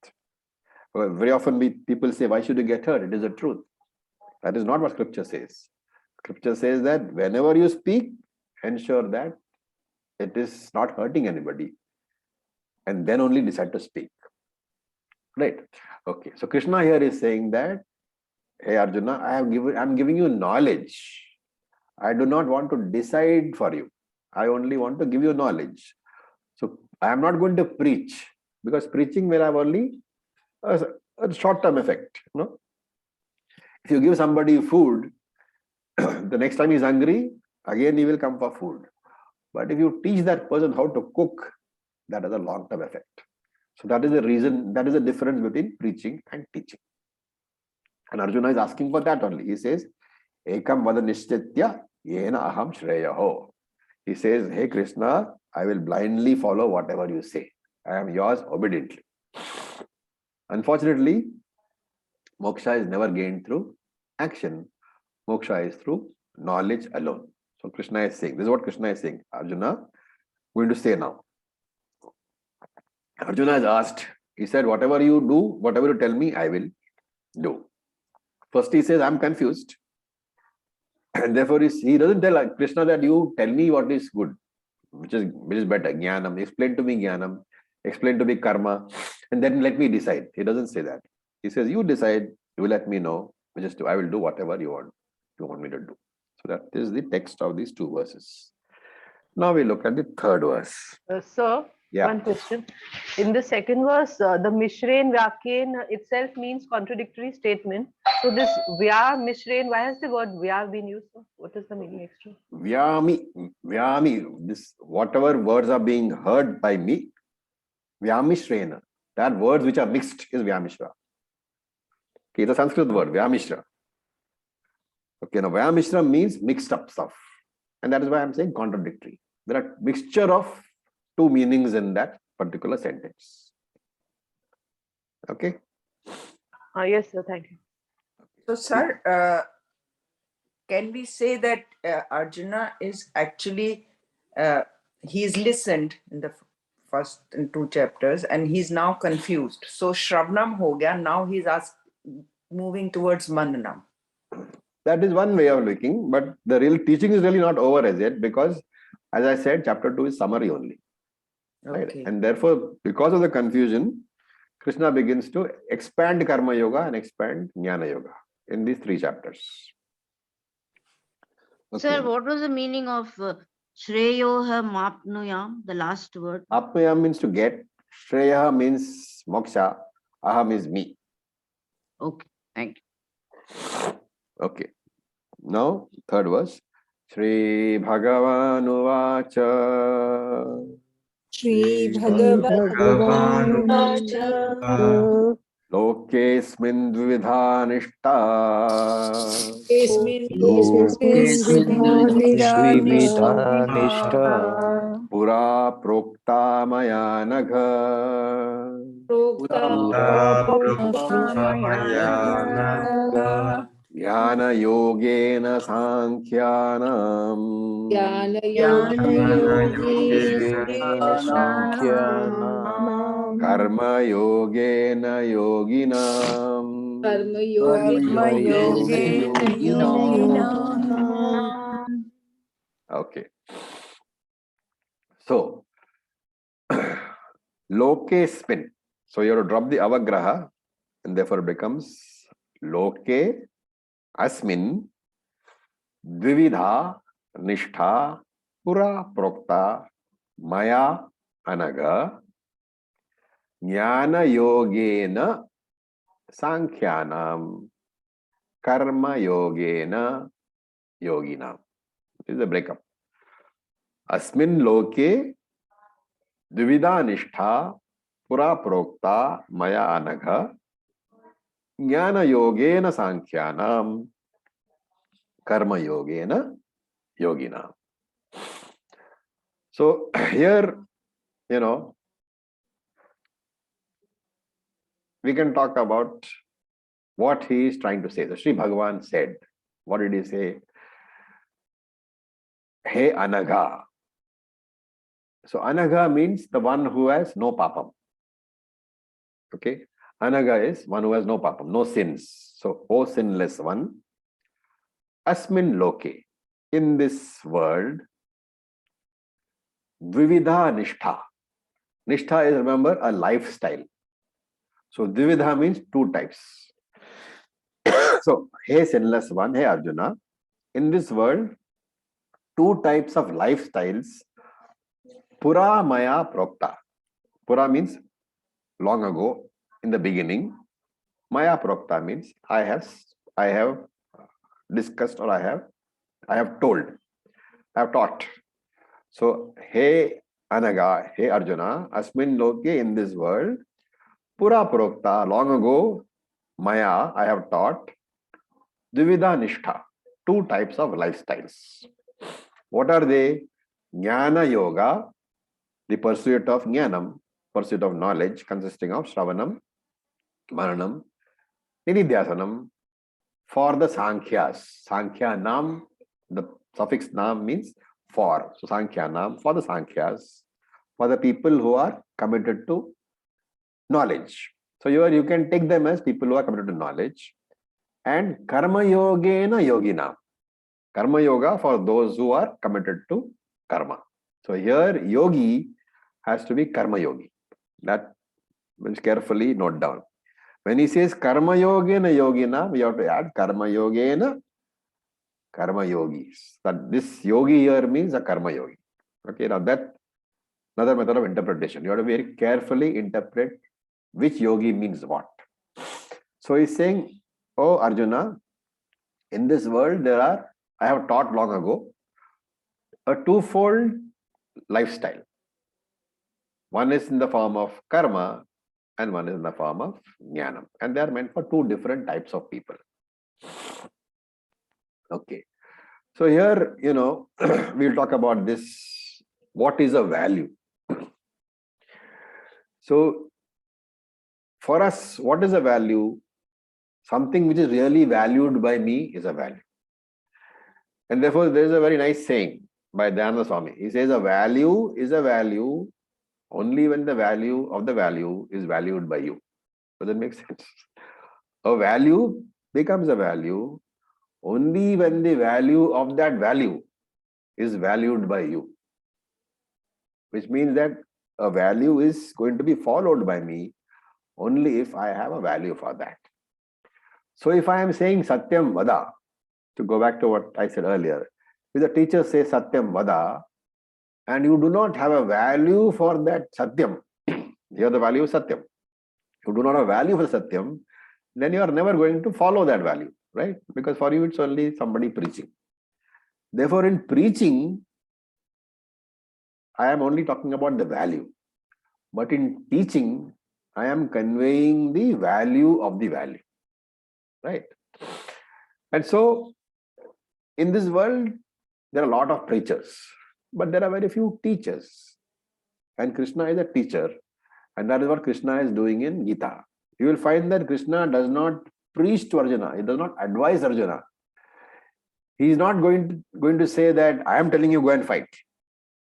Very often people say, why should you get hurt? It is the truth. That is not what scripture says. Scripture says that whenever you speak, ensure that it is not hurting anybody, and then only decide to speak. Right? Okay. So Krishna here is saying that, hey Arjuna, I'm giving you knowledge. I do not want to decide for you. I only want to give you knowledge. So I am not going to preach, because preaching will have only a short-term effect. If you give somebody food, the next time he's hungry, again he will come for food. But if you teach that person how to cook, that has a long-term effect. So that is the reason, that is the difference between preaching and teaching. And Arjuna is asking for that only. He says, Ekam vada nishtitya yena aham shreyaho. He says, hey Krishna, I will blindly follow whatever you say. I am yours obediently. Unfortunately, moksha is never gained through action. Moksha is through knowledge alone. So Krishna is saying, this is what Krishna is saying. Arjuna, going to say now. Arjuna has asked, he said, whatever you do, whatever you tell me, I will do. First he says, I'm confused. And therefore he doesn't tell Krishna that you tell me what is good, which is better. Jnanam, explain to me jnanam, explain to me karma, and then let me decide. He doesn't say that. He says, you decide, you let me know, I will do whatever you want me to do. So that is the text of these two verses. Now we look at the third verse. Sir, Yeah. one question. In the second verse, the Mishrain Vyakyen itself means contradictory statement. So this Vya Mishrain, why has the word Vya been used? What is the meaning extra? Vyami, this whatever words are being heard by me, Vyamishrena. That words which are mixed is Vyamishra. Okay, the Sanskrit word, Vyamishra. Okay, now Vyamishra means mixed up stuff. And that is why I'm saying contradictory. There are mixture of two meanings in that particular sentence. Okay? Yes, sir. Thank you. So, sir, can we say that Arjuna is actually, he's listened in the first and 2 chapters, and he's now confused. So Shravanam ho gaya, now he's moving towards Mananam. That is one way of looking, but the real teaching is really not over as yet, because as I said, chapter 2 is summary only. Right? Okay. And therefore, because of the confusion, Krishna begins to expand Karma Yoga and expand Jnana Yoga in these 3 chapters. Okay. Sir, what was the meaning of Shreyoha Mapnuyam, the last word? Apnuyam means to get, Shreya means moksha, Aham is me. Okay, thank you. Okay. Now, third verse. Shri Bhagavan Uvacha Shri Bhagavan Lokesmin Dvividha Nishta Nishta Pura Prokta Maya Nagha Jnana Yogena Sankhyanam Karma Yogena Yoginam. Okay. So, Loke spin. So you have to drop the avagraha and therefore it becomes Loke Asmin Dvividha Nishtha Pura Prokta Maya Anaga Jnana Yogena Sankhyanam Karma Yogena Yoginam. This is the breakup. Asmin Loke Dvividha Nishtha Pura Prokta Maya Anagha Jnana Yogena Sankhyanam Karma Yogena Yoginam. So here, we can talk about what he is trying to say. So Sri Bhagavan said, what did he say? Hey Anagha. So Anagha means the one who has no papam. Okay. Anagha is one who has no papam, no sins. So, O sinless one, Asmin Loke, in this world, Dvividha Nishtha. Nishtha is, remember, a lifestyle. So Dvividha means 2 types. So, hey sinless one, hey Arjuna, in this world, 2 types of lifestyles, Pura Maya Prokta. Pura means long ago, in the beginning. Maya Prokta means I have discussed, or I have told, I have taught. So, hey Anaga, hey Arjuna, Asmin Loke, in this world, Pura Prokta, long ago, Maya, I have taught, Dvividha Nishtha, 2 types of lifestyles. What are they? Jnana Yoga, the pursuit of Jnanam, pursuit of knowledge, consisting of Shravanam, Maranam, Nididhyasanam, for the Sankhyas. Sankhya Nam, the suffix Nam means for. So Sankhya Nam, for the Sankhyas, for the people who are committed to knowledge. So you can take them as people who are committed to knowledge. And Karma Yogena Yogina. Karma Yoga for those who are committed to karma. So here yogi has to be Karma Yogi. That means carefully note down. When he says Karma Yogena Yogina, we have to add Karma Yogena Karma Yogis. That this yogi here means a Karma Yogi. Okay, now that another method of interpretation. You have to very carefully interpret which yogi means what. So he's saying, oh Arjuna, in this world I have taught long ago, a 2-fold lifestyle. One is in the form of karma and one is in the form of jnanam. And they are meant for 2 different types of people. Okay. So here, we'll talk about this. What is a value? So for us, what is a value? Something which is really valued by me is a value. And therefore, there is a very nice saying by Dhyana Swami. He says a value is a value only when the value of the value is valued by you. Does that make sense? A value becomes a value only when the value of that value is valued by you. Which means that a value is going to be followed by me only if I have a value for that. So if I am saying Satyam Vada, to go back to what I said earlier, if the teacher says Satyam Vada, and you do not have a value for that Satyam, here the value is Satyam. You do not have a value for Satyam, then you are never going to follow that value, right? Because for you it's only somebody preaching. Therefore, in preaching, I am only talking about the value. But in teaching, I am conveying the value of the value, right? And so, in this world, there are a lot of preachers, but there are very few teachers. And Krishna is a teacher, and that is what Krishna is doing in Gita. You will find that Krishna does not preach to Arjuna, he does not advise Arjuna. He is not going to say that I am telling you go and fight.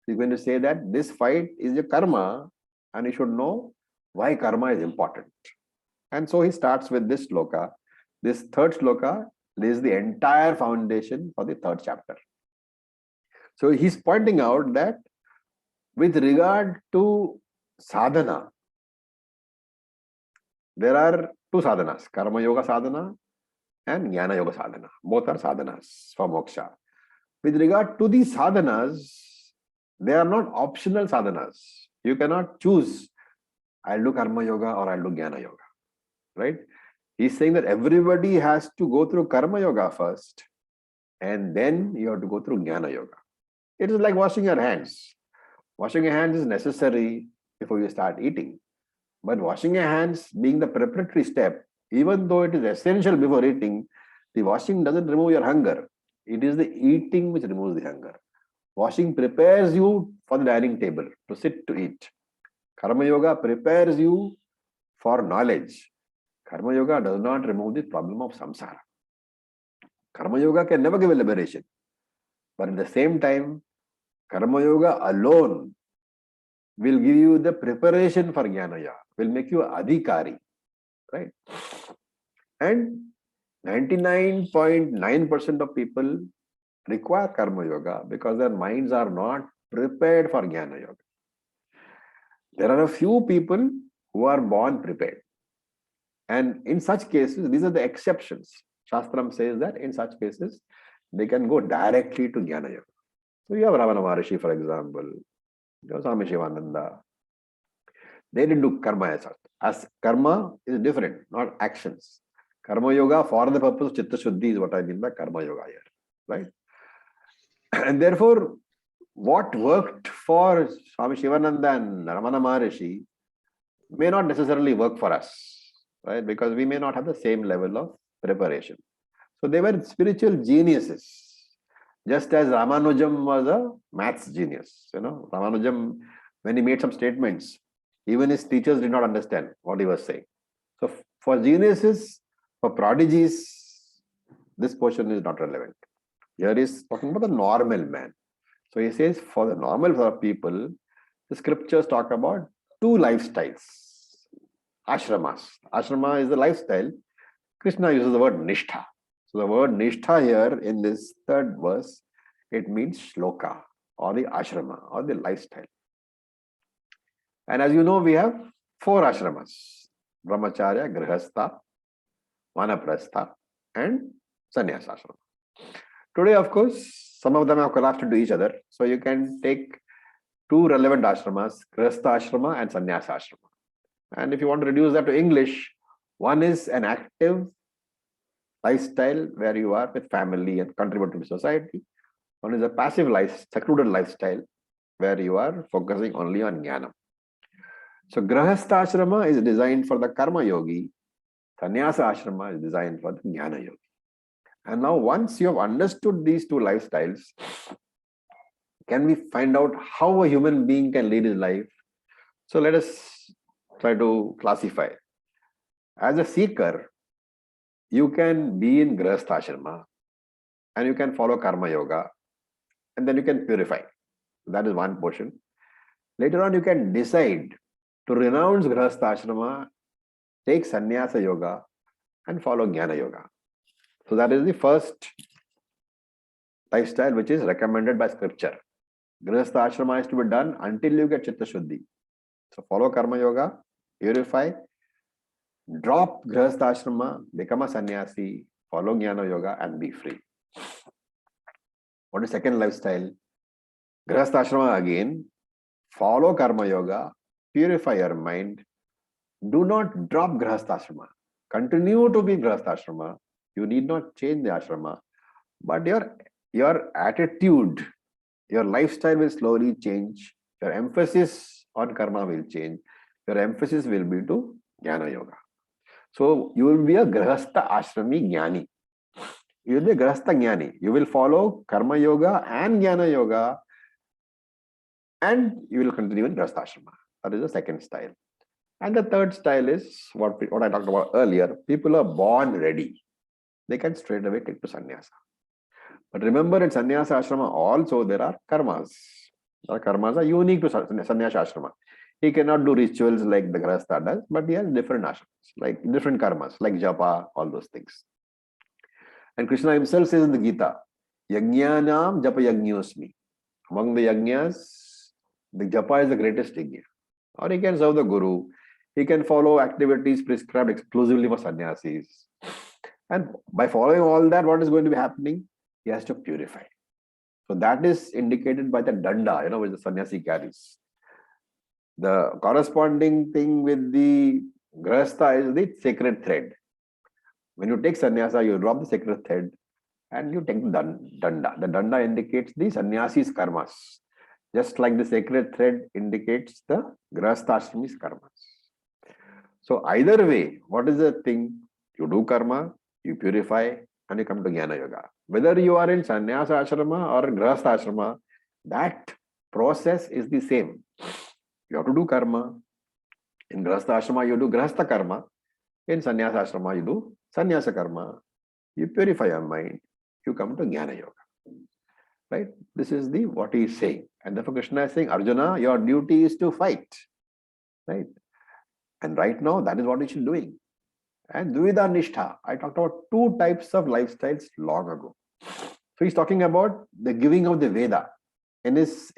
He is going to say that this fight is a karma, and you should know why karma is important. And so he starts with this sloka. This third sloka lays the entire foundation for the third chapter. So he's pointing out that with regard to sadhana, there are two sadhanas, karma yoga sadhana and jnana yoga sadhana. Both are sadhanas for moksha. With regard to these sadhanas, they are not optional sadhanas. You cannot choose, I'll do karma yoga or I'll do jnana yoga, right? He's saying that everybody has to go through karma yoga first, and then you have to go through jnana yoga. It is like washing your hands. Washing your hands is necessary before you start eating. But washing your hands being the preparatory step, even though it is essential before eating, the washing doesn't remove your hunger. It is the eating which removes the hunger. Washing prepares you for the dining table, to sit to eat. Karma yoga prepares you for knowledge. Karma yoga does not remove the problem of samsara. Karma yoga can never give a liberation. But at the same time, Karma yoga alone will give you the preparation for jnana yoga, will make you adhikari, right? And 99.9% of people require karma yoga because their minds are not prepared for jnana yoga. There are a few people who are born prepared. And in such cases, these are the exceptions. Shastram says that in such cases, they can go directly to jnana yoga. So you have Ravana Maharishi, for example, you have Swami Shivananda. They didn't do karma as such. As karma is different, not actions. Karma yoga for the purpose of Chitta Shuddhi is what I mean by karma yoga here, right? And therefore, what worked for Swami Shivananda and Ramana Maharishi may not necessarily work for us, right? Because we may not have the same level of preparation. So they were spiritual geniuses. Just as Ramanujam was a maths genius, Ramanujam, when he made some statements, even his teachers did not understand what he was saying. So for geniuses, for prodigies, this portion is not relevant. Here is talking about the normal man. So he says for the normal people, the scriptures talk about two lifestyles. Ashramas. Ashrama is the lifestyle. Krishna uses the word nishtha. So the word nishtha here in this third verse, it means shloka or the ashrama or the lifestyle. And as you know, we have four ashramas: Brahmacharya, Grihastha, Vanaprastha, and Sannyasa ashrama. Today, of course, some of them have collapsed into each other. So you can take two relevant ashramas, Grihastha ashrama and Sannyasa ashrama. And if you want to reduce that to English, one is an active lifestyle where you are with family and contribute to society. One is a passive life, secluded lifestyle where you are focusing only on jnana. So Grihastha ashrama is designed for the karma yogi. Sannyasa ashrama is designed for the jnana yogi. And now once you have understood these two lifestyles, can we find out how a human being can lead his life? So let us try to classify. As a seeker, you can be in Grihastha ashrama and you can follow karma yoga, and then you can purify. That is one portion. Later on, you can decide to renounce Grihastha Ashrama, take Sannyasa Yoga, and follow Jnana Yoga. So that is the first lifestyle which is recommended by scripture. Grihastha Ashrama is to be done until you get Chitta Shuddhi. So follow Karma Yoga, purify, drop Grihastha Ashrama, become a sannyasi, follow Jnana Yoga, and be free. What is second lifestyle? Grihastha Ashrama again, follow Karma Yoga, purify your mind. Do not drop Grihastha Ashrama. Continue to be Grihastha Ashrama. You need not change the ashrama, but your attitude, your lifestyle will slowly change. Your emphasis on karma will change. Your emphasis will be to Jnana Yoga. So you will be a Grihastha Ashrami Jnani. You will be a Grihastha Jnani. You will follow Karma Yoga and Jnana Yoga, and you will continue in Grihastha Ashrama. That is the second style. And the third style is what I talked about earlier. People are born ready. They can straight away take to sannyasa. But remember, in sannyasa ashrama also there are karmas. The karmas are unique to sannyasa ashrama. He cannot do rituals like the Grihastha does, but he has different ashramas, like different karmas, like japa, all those things. And Krishna himself says in the Gita, Yagnyanam japa yagnyosmi. Among the yagnyas, the japa is the greatest yagnya. Or he can serve the guru. He can follow activities prescribed exclusively for sannyasis. And by following all that, what is going to be happening? He has to purify. So that is indicated by the danda, which the sannyasi carries. The corresponding thing with the grihastha is the sacred thread. When you take sannyasa, you drop the sacred thread and you take the danda. The danda indicates the sannyasi's karmas, just like the sacred thread indicates the grihasthashrami's karmas. So either way, what is the thing? You do karma, you purify, and you come to Jnana Yoga. Whether you are in sannyasa ashrama or grihastha ashrama, that process is the same. You have to do karma. In grihastha ashrama, you do grihastha karma. In sannyasa ashrama, you do sannyasa karma. You purify your mind. You come to Jnana Yoga. Right? This is what he is saying. And therefore Krishna is saying, Arjuna, your duty is to fight. Right? And right now, that is what we should be doing. And Dvida Nishtha, I talked about two types of lifestyles long ago. So he's talking about the giving of the Veda. In his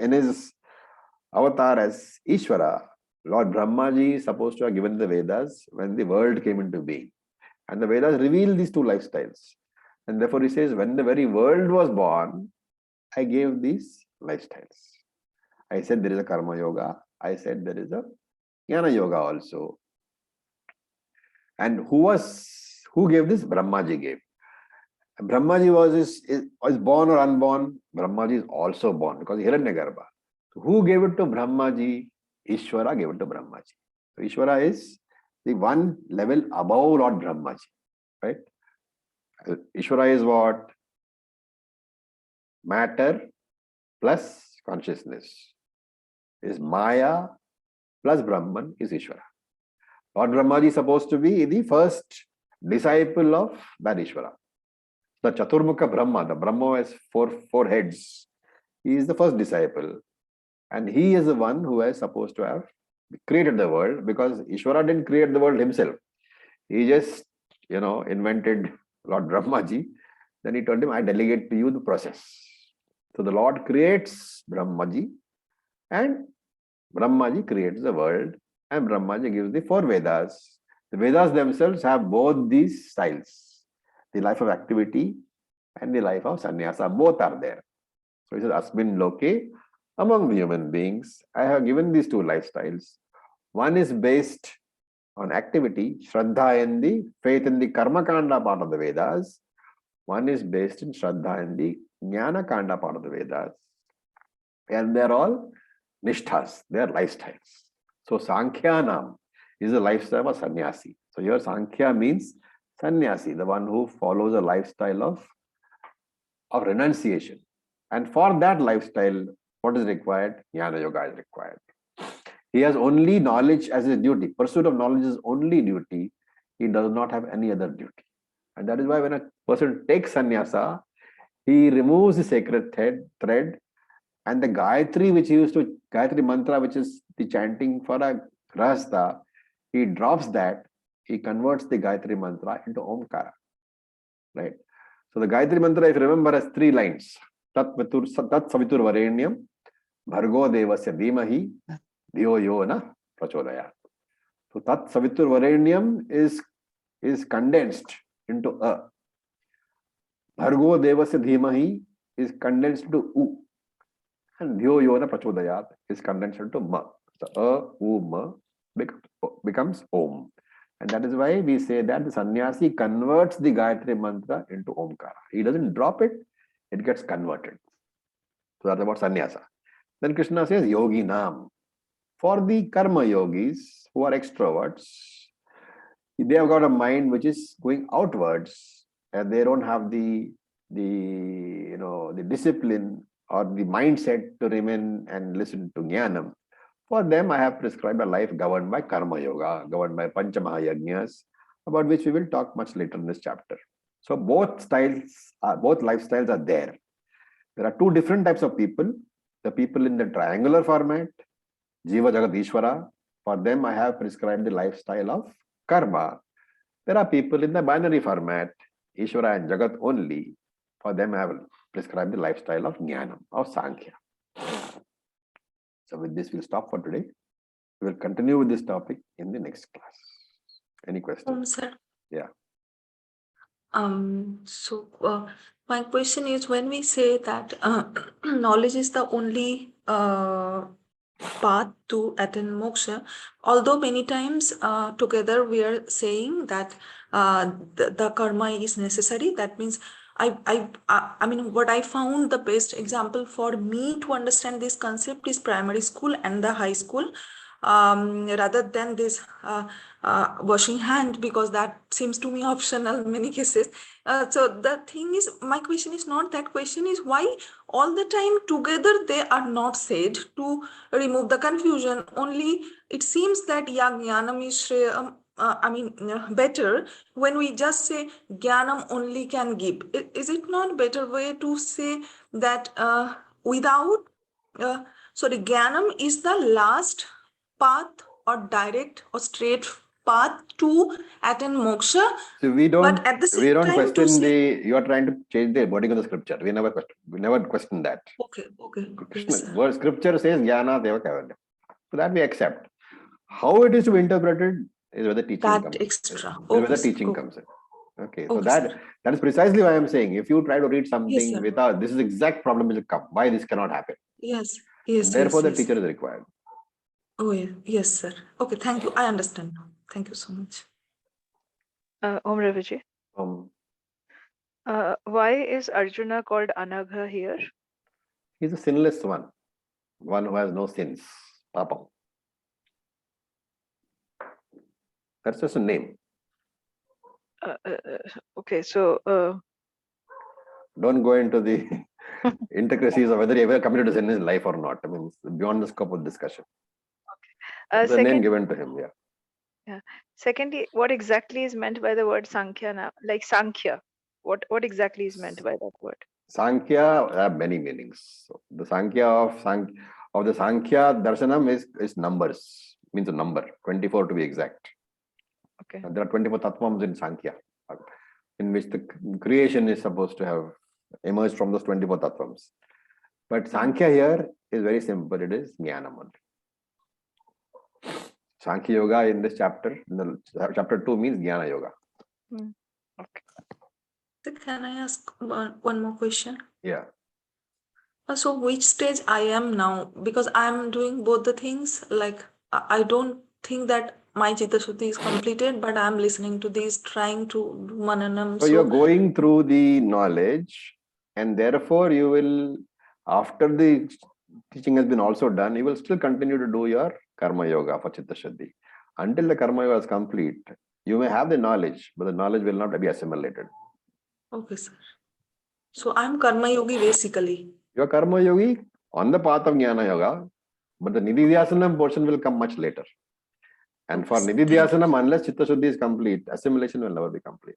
avatar as Easwara, Lord Brahmaji is supposed to have given the Vedas when the world came into being. And the Vedas reveal these two lifestyles. And therefore he says, when the very world was born, I gave these lifestyles. I said there is a Karma Yoga. I said there is a Jnana Yoga also. And who gave this? Brahmaji gave. Brahmaji was born or unborn. Brahmaji is also born because Hiranyagarbha. So who gave it to Brahmaji? Easwara gave it to Brahmaji. So Easwara is the one level above Lord Brahmaji. Right? Easwara is what? Matter plus consciousness. Is Maya plus Brahman is Easwara. Lord Brahmaji is supposed to be the first disciple of that Easwara. The Chaturmukha Brahma, the Brahma has four heads. He is the first disciple. And he is the one who is supposed to have created the world, because Easwara didn't create the world himself. He just, invented Lord Brahmaji. Then he told him, I delegate to you the process. So the Lord creates Brahmaji and Brahmaji creates the world. And Brahmaji gives the 4 Vedas. The Vedas themselves have both these styles. The life of activity and the life of sannyasa. Both are there. So he says, Asmin Loke, among the human beings, I have given these 2 lifestyles. One is based on activity, Shraddha in the faith in the Karma Kanda part of the Vedas. One is based in Shraddha in the Jnana Kanda part of the Vedas. And they're all Nishthas, they're lifestyles. So Sankhyanam is a lifestyle of sannyasi. So here Sankhya means sannyasi, the one who follows a lifestyle of renunciation. And for that lifestyle, what is required? Jnana Yoga is required. He has only knowledge as his duty. Pursuit of knowledge is only duty. He does not have any other duty. And that is why when a person takes sannyasa, he removes the sacred thread And the Gayatri mantra, which is the chanting for a grahastha, he drops that, he converts the Gayatri mantra into Omkara. Right? So the Gayatri mantra, if you remember, has 3 lines. Tat savitur varenyam, bhargo devasya dhimahi, dhiyo yo na prachodayat. So tat savitur varenyam is condensed into a. Bhargo devasya dhimahi is condensed to u. And dhiyo yo na prachodayat is condensed into ma. So a, u, ma becomes om. And that is why we say that the sannyasi converts the Gayatri mantra into Omkara. He doesn't drop it, it gets converted. So that's about sannyasa. Then Krishna says yogi nam. For the karma yogis who are extroverts, they have got a mind which is going outwards, and they don't have the discipline or the mindset to remain and listen to jnanam. For them, I have prescribed a life governed by karma yoga, governed by pancha mahayagnas, about which we will talk much later in this chapter. So both lifestyles are there. There are 2 different types of people. The people in the triangular format, Jiva Jagat Ishvara, for them I have prescribed the lifestyle of karma. There are people in the binary format, Ishvara and Jagat only. For them I have prescribed the lifestyle of Jnanam, of Sankhya. So with this, we'll stop for today. We will continue with this topic in the next class. Any questions? Sir. Yeah. So my question is, when we say that knowledge is the only path to attain moksha, although many times together we are saying that the karma is necessary, that means I mean, what I found the best example for me to understand this concept is primary school and the high school, rather than this washing hand, because that seems to me optional in many cases. So the thing is, my question is not that. Question is, why all the time together they are not said to remove the confusion. Only it seems that jnanam is shreyam, better when we just say jnanam only can give. Is it not better way to say that without jnanam is the last path or direct or straight path to attain moksha? So we don't question you are trying to change the wording of the scripture. We never question that. Okay, Krishna, word scripture says jnana deva kaivalya. So that we accept. How it is to be interpreted is where the teaching comes. Extra. Where the teaching comes in. Okay, so that is precisely why I am saying, if you try to read something without, this is the exact problem will come. Why this cannot happen? Yes. Therefore, the teacher is required. Oh, yes, sir. Okay, thank you. I understand now. Thank you so much. Om Raviji. Why is Arjuna called Anagha here? He's a sinless one who has no sins. Papam. That's just a name. Okay, so don't go into the intricacies of whether he ever committed a sin in his life or not. I mean, it's beyond the scope of discussion. Okay. The name given to him, yeah. Secondly, what exactly is meant by the word Sankhya now? Like Sankhya, what exactly is meant by that word? Sankhya have many meanings. So the Sankhya of the Sankhya darshanam is numbers, means a number, 24 to be exact. Okay. And there are 24 tattvams in Sankhya, in which the creation is supposed to have emerged from those 24 tattvams. But Sankhya here is very simple. It is jnanam only. Sankhya yoga in this chapter, chapter 2 means jnana yoga. Okay. So can I ask one more question? Yeah. So which stage I am now? Because I am doing both the things. Like, I don't think that my Chitta Shuddhi is completed, but I am listening to these, trying to do mananam. So you are going through the knowledge, and therefore you will, after the teaching has been also done, you will still continue to do your karma yoga for Chitta Shuddhi. Until the karma yoga is complete, you may have the knowledge, but the knowledge will not be assimilated. Okay, sir. So I am karma yogi basically. You are karma yogi on the path of jnana yoga, but the nididhyasanam portion will come much later. And for nididhyasanam, unless Chitta Shuddhi is complete, assimilation will never be complete.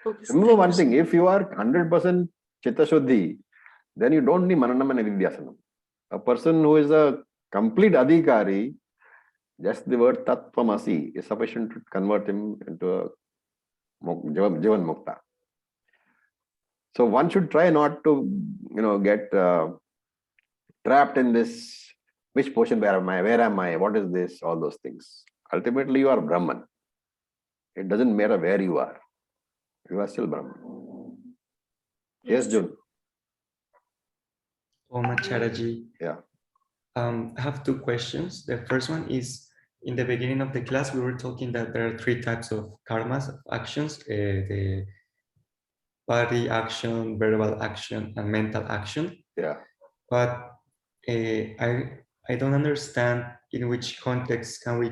Okay, remember one thing, if you are 100% Chitta Shuddhi, then you don't need mananam and nididhyasanam. A person who is a complete adhikari, just the word tattvamasi is sufficient to convert him into a jivan mukta. So one should try not to, get trapped in this, which portion, where am I, what is this, all those things. Ultimately, you are Brahman. It doesn't matter where you are still Brahman. Yes, Jun. Acharya. Yeah. I have two questions. The first one is, in the beginning of the class, we were talking that there are three types of karmas, actions, the body action, verbal action, and mental action. Yeah. But I don't understand in which context can we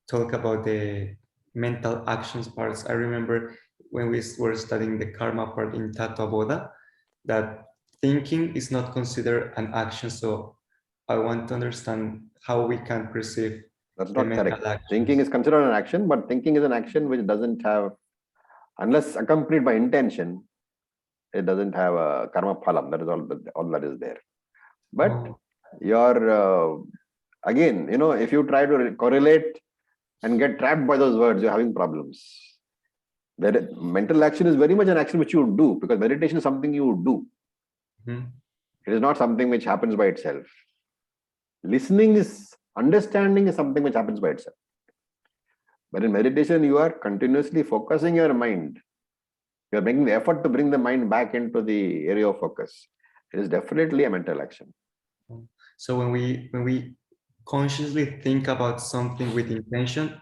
talk about the mental actions parts. I remember when we were studying the karma part in Tattva Bodha, that thinking is not considered an action. So I want to understand how we can perceive. That's not correct. Thinking is considered an action, but thinking is an action which doesn't have, unless accompanied by intention, it doesn't have a karma phalam. That is all that is there. But your again, if you try to correlate and get trapped by those words, you're having problems. Mental action is very much an action which you would do, because meditation is something you would do. It is not something which happens by itself. Understanding is something which happens by itself. But in meditation, you are continuously focusing your mind. You are making the effort to bring the mind back into the area of focus. It is definitely a mental action. So when we consciously think about something with intention,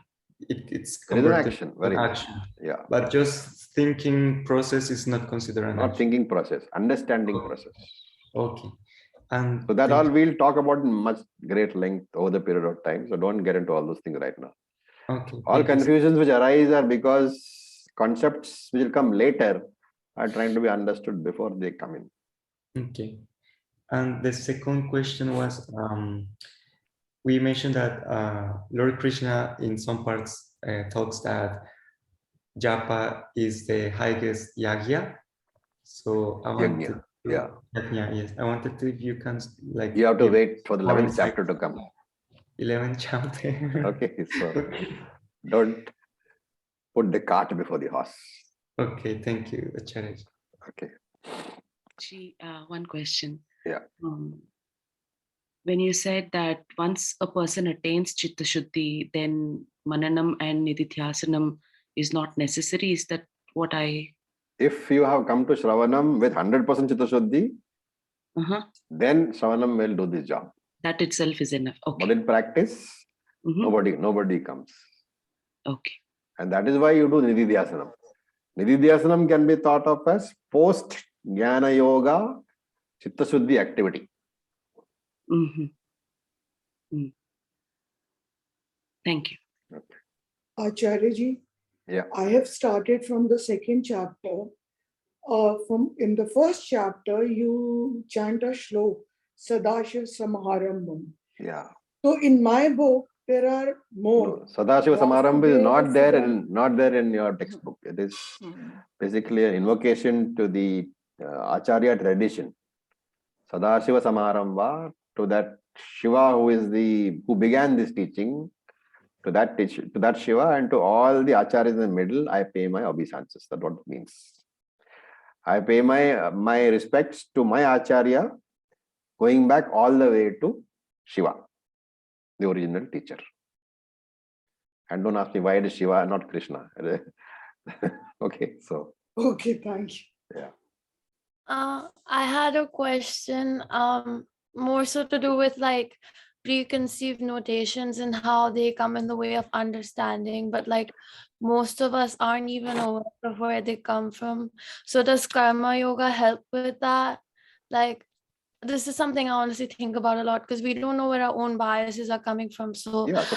it's converted action, very action. Yeah. But just thinking process is not considered an not action. Thinking process, understanding process. Okay. And so that all we'll talk about in much great length over the period of time. So don't get into all those things right now. Okay. All confusions which arise are because concepts which will come later are trying to be understood before they come in. Okay. And the second question was, we mentioned that Lord Krishna in some parts talks that japa is the highest yagya. So I wanted to, yes, I wanted to, if you can, like, you have to wait for the 11th chapter to come. 11th chapter. Okay, so don't put the cart before the horse. Okay, thank you, Acharya. Okay. One question. Yeah. When you said that once a person attains Chitta Shuddhi, then Mananam and Nididhyasanam is not necessary. Is that what I... If you have come to Shravanam with 100% Chitta Shuddhi, then Shravanam will do this job. That itself is enough. Okay. But in practice, nobody comes. Okay. And that is why you do Nididhyasanam. Nididhyasanam can be thought of as post-Jnana Yoga Chitta Shuddhi activity. Thank you. Okay. Acharya ji, yeah. I have started from the second chapter. In the first chapter, you chant a shlok, Sadashiv Samaharambham. Yeah. So in my book, there are more. No, Sadashiva Samarambha is not there in your textbook. It is basically an invocation to the Acharya tradition. Sadashiva Samarambha, to that Shiva who began this teaching, to that Shiva and to all the Acharyas in the middle, I pay my obeisances. That's what it means. I pay my respects to my Acharya, going back all the way to Shiva, the original teacher. And don't ask me why it is Shiva and not Krishna. Okay, so. Okay, thank you. Yeah. I had a question, more so to do with like preconceived notations and how they come in the way of understanding, but like most of us aren't even aware of where they come from. So does karma yoga help with that? Like, this is something I honestly think about a lot because we don't know where our own biases are coming from. So yeah, so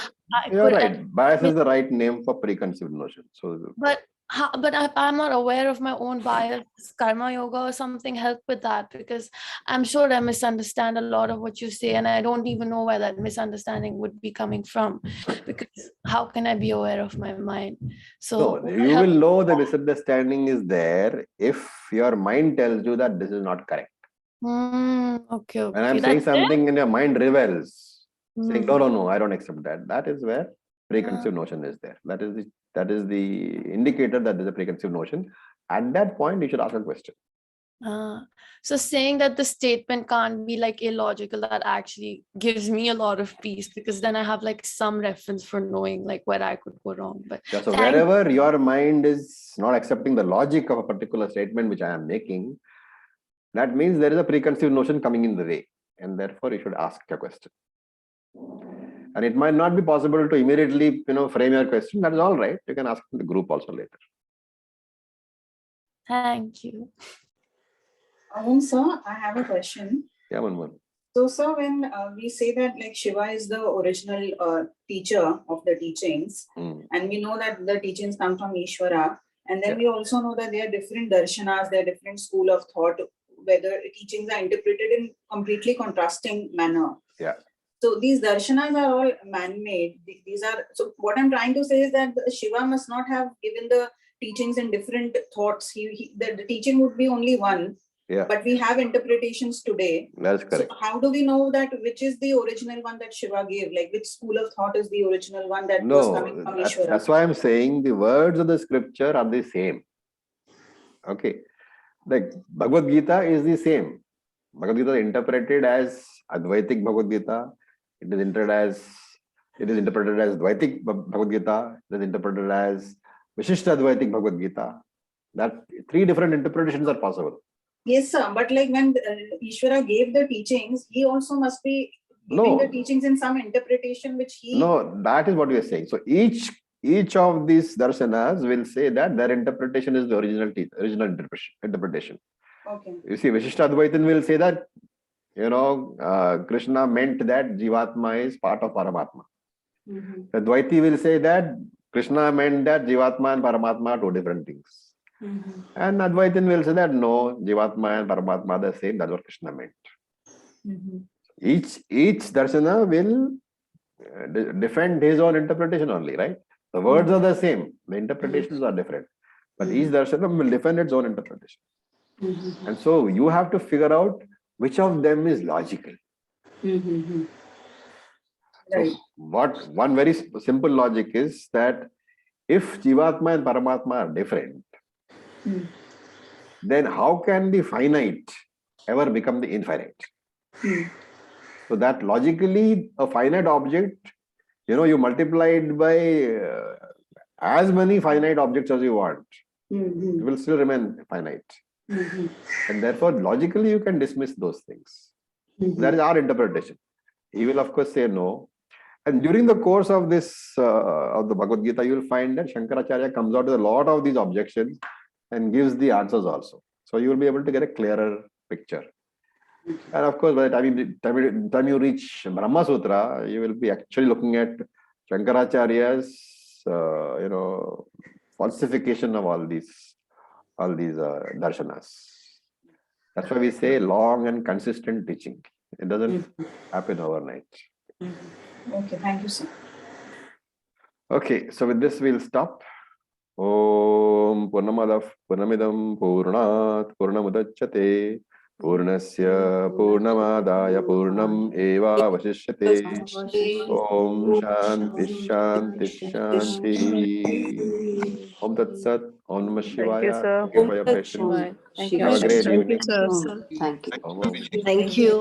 you're right. Bias is the right name for preconceived notion. So, but I'm not aware of my own bias. Karma yoga or something help with that, because I'm sure I misunderstand a lot of what you say, and I don't even know where that misunderstanding would be coming from. Because how can I be aware of my mind? So no, you will know the misunderstanding is there if your mind tells you that this is not correct. Okay, When I'm okay. saying That's it? something and your mind rebels, saying, Hmm. no, I don't accept that. That is where preconceived notion is there. That is the indicator that there's a preconceived notion. At that point, you should ask a question. So saying that the statement can't be like illogical, that actually gives me a lot of peace, because then I have like some reference for knowing like where I could go wrong. But Yeah, so wherever your mind is not accepting the logic of a particular statement which I am making, that means there is a preconceived notion coming in the way, and therefore you should ask a question. And it might not be possible to immediately, frame your question. That is all right. You can ask in the group also later. Thank you. Sir, I have a question. Yeah, one. So, sir, when we say that like Shiva is the original teacher of the teachings, and we know that the teachings come from Easwara, and then we also know that there are different darshanas, there are different school of thought, whether teachings are interpreted in completely contrasting manner. Yeah. So these darshanas are all man-made. So what I'm trying to say is that Shiva must not have given the teachings in different thoughts. The teaching would be only one. Yeah. But we have interpretations today. That's correct. So how do we know that which is the original one that Shiva gave? Like which school of thought is the original one that was coming from Easwara? That's why I'm saying the words of the scripture are the same. Okay. Like Bhagavad Gita is the same. Bhagavad Gita is interpreted as Advaitic Bhagavad Gita. It is interpreted as Dvaitic Bhagavad Gita. It is interpreted as Vishishta Advaitic Bhagavad Gita. That 3 different interpretations are possible. Yes, sir. But like when Easwara gave the teachings, he also must be giving the teachings in some interpretation which he... No, that is what we are saying. So each of these darshanas will say that their interpretation is the original interpretation. Okay. You see, Vishishta Advaitin will say that, Krishna meant that Jivatma is part of Paramatma. The Dvaiti will say that Krishna meant that Jivatma and Paramatma are 2 different things. And Advaitin will say that no, Jivatma and Paramatma are the same. That's what Krishna meant. Each darshana will defend his own interpretation only, right? The words are the same. The interpretations are different. But each darshana will defend its own interpretation. And so you have to figure out which of them is logical. Right. So one very simple logic is that if Jivatma and Paramatma are different, then how can the finite ever become the infinite? So that logically a finite object, you multiply it by as many finite objects as you want. It will still remain finite. And therefore logically you can dismiss those things. That is our interpretation. He will of course say no. And during the course of this, of the Bhagavad Gita, you will find that Shankaracharya comes out with a lot of these objections and gives the answers also. So you will be able to get a clearer picture. And of course, by the time you reach Brahma Sutra, you will be actually looking at Shankaracharya's, falsification of all these darshanas. That's why we say long and consistent teaching. It doesn't happen overnight. Okay, thank you, sir. Okay, so with this we'll stop. Om Purnamadav Purnamidam Purnat Purnamudachyate Purnasya Purnamadaya Purnam Eva Vasishyate. Om Shanti Shanti Shanti. Om Tat Sat. Om Namah Shivaya. sir. Thank you for your patience. Thank you. Have a great Thank you, evening. sir. Thank you. Om. Thank you.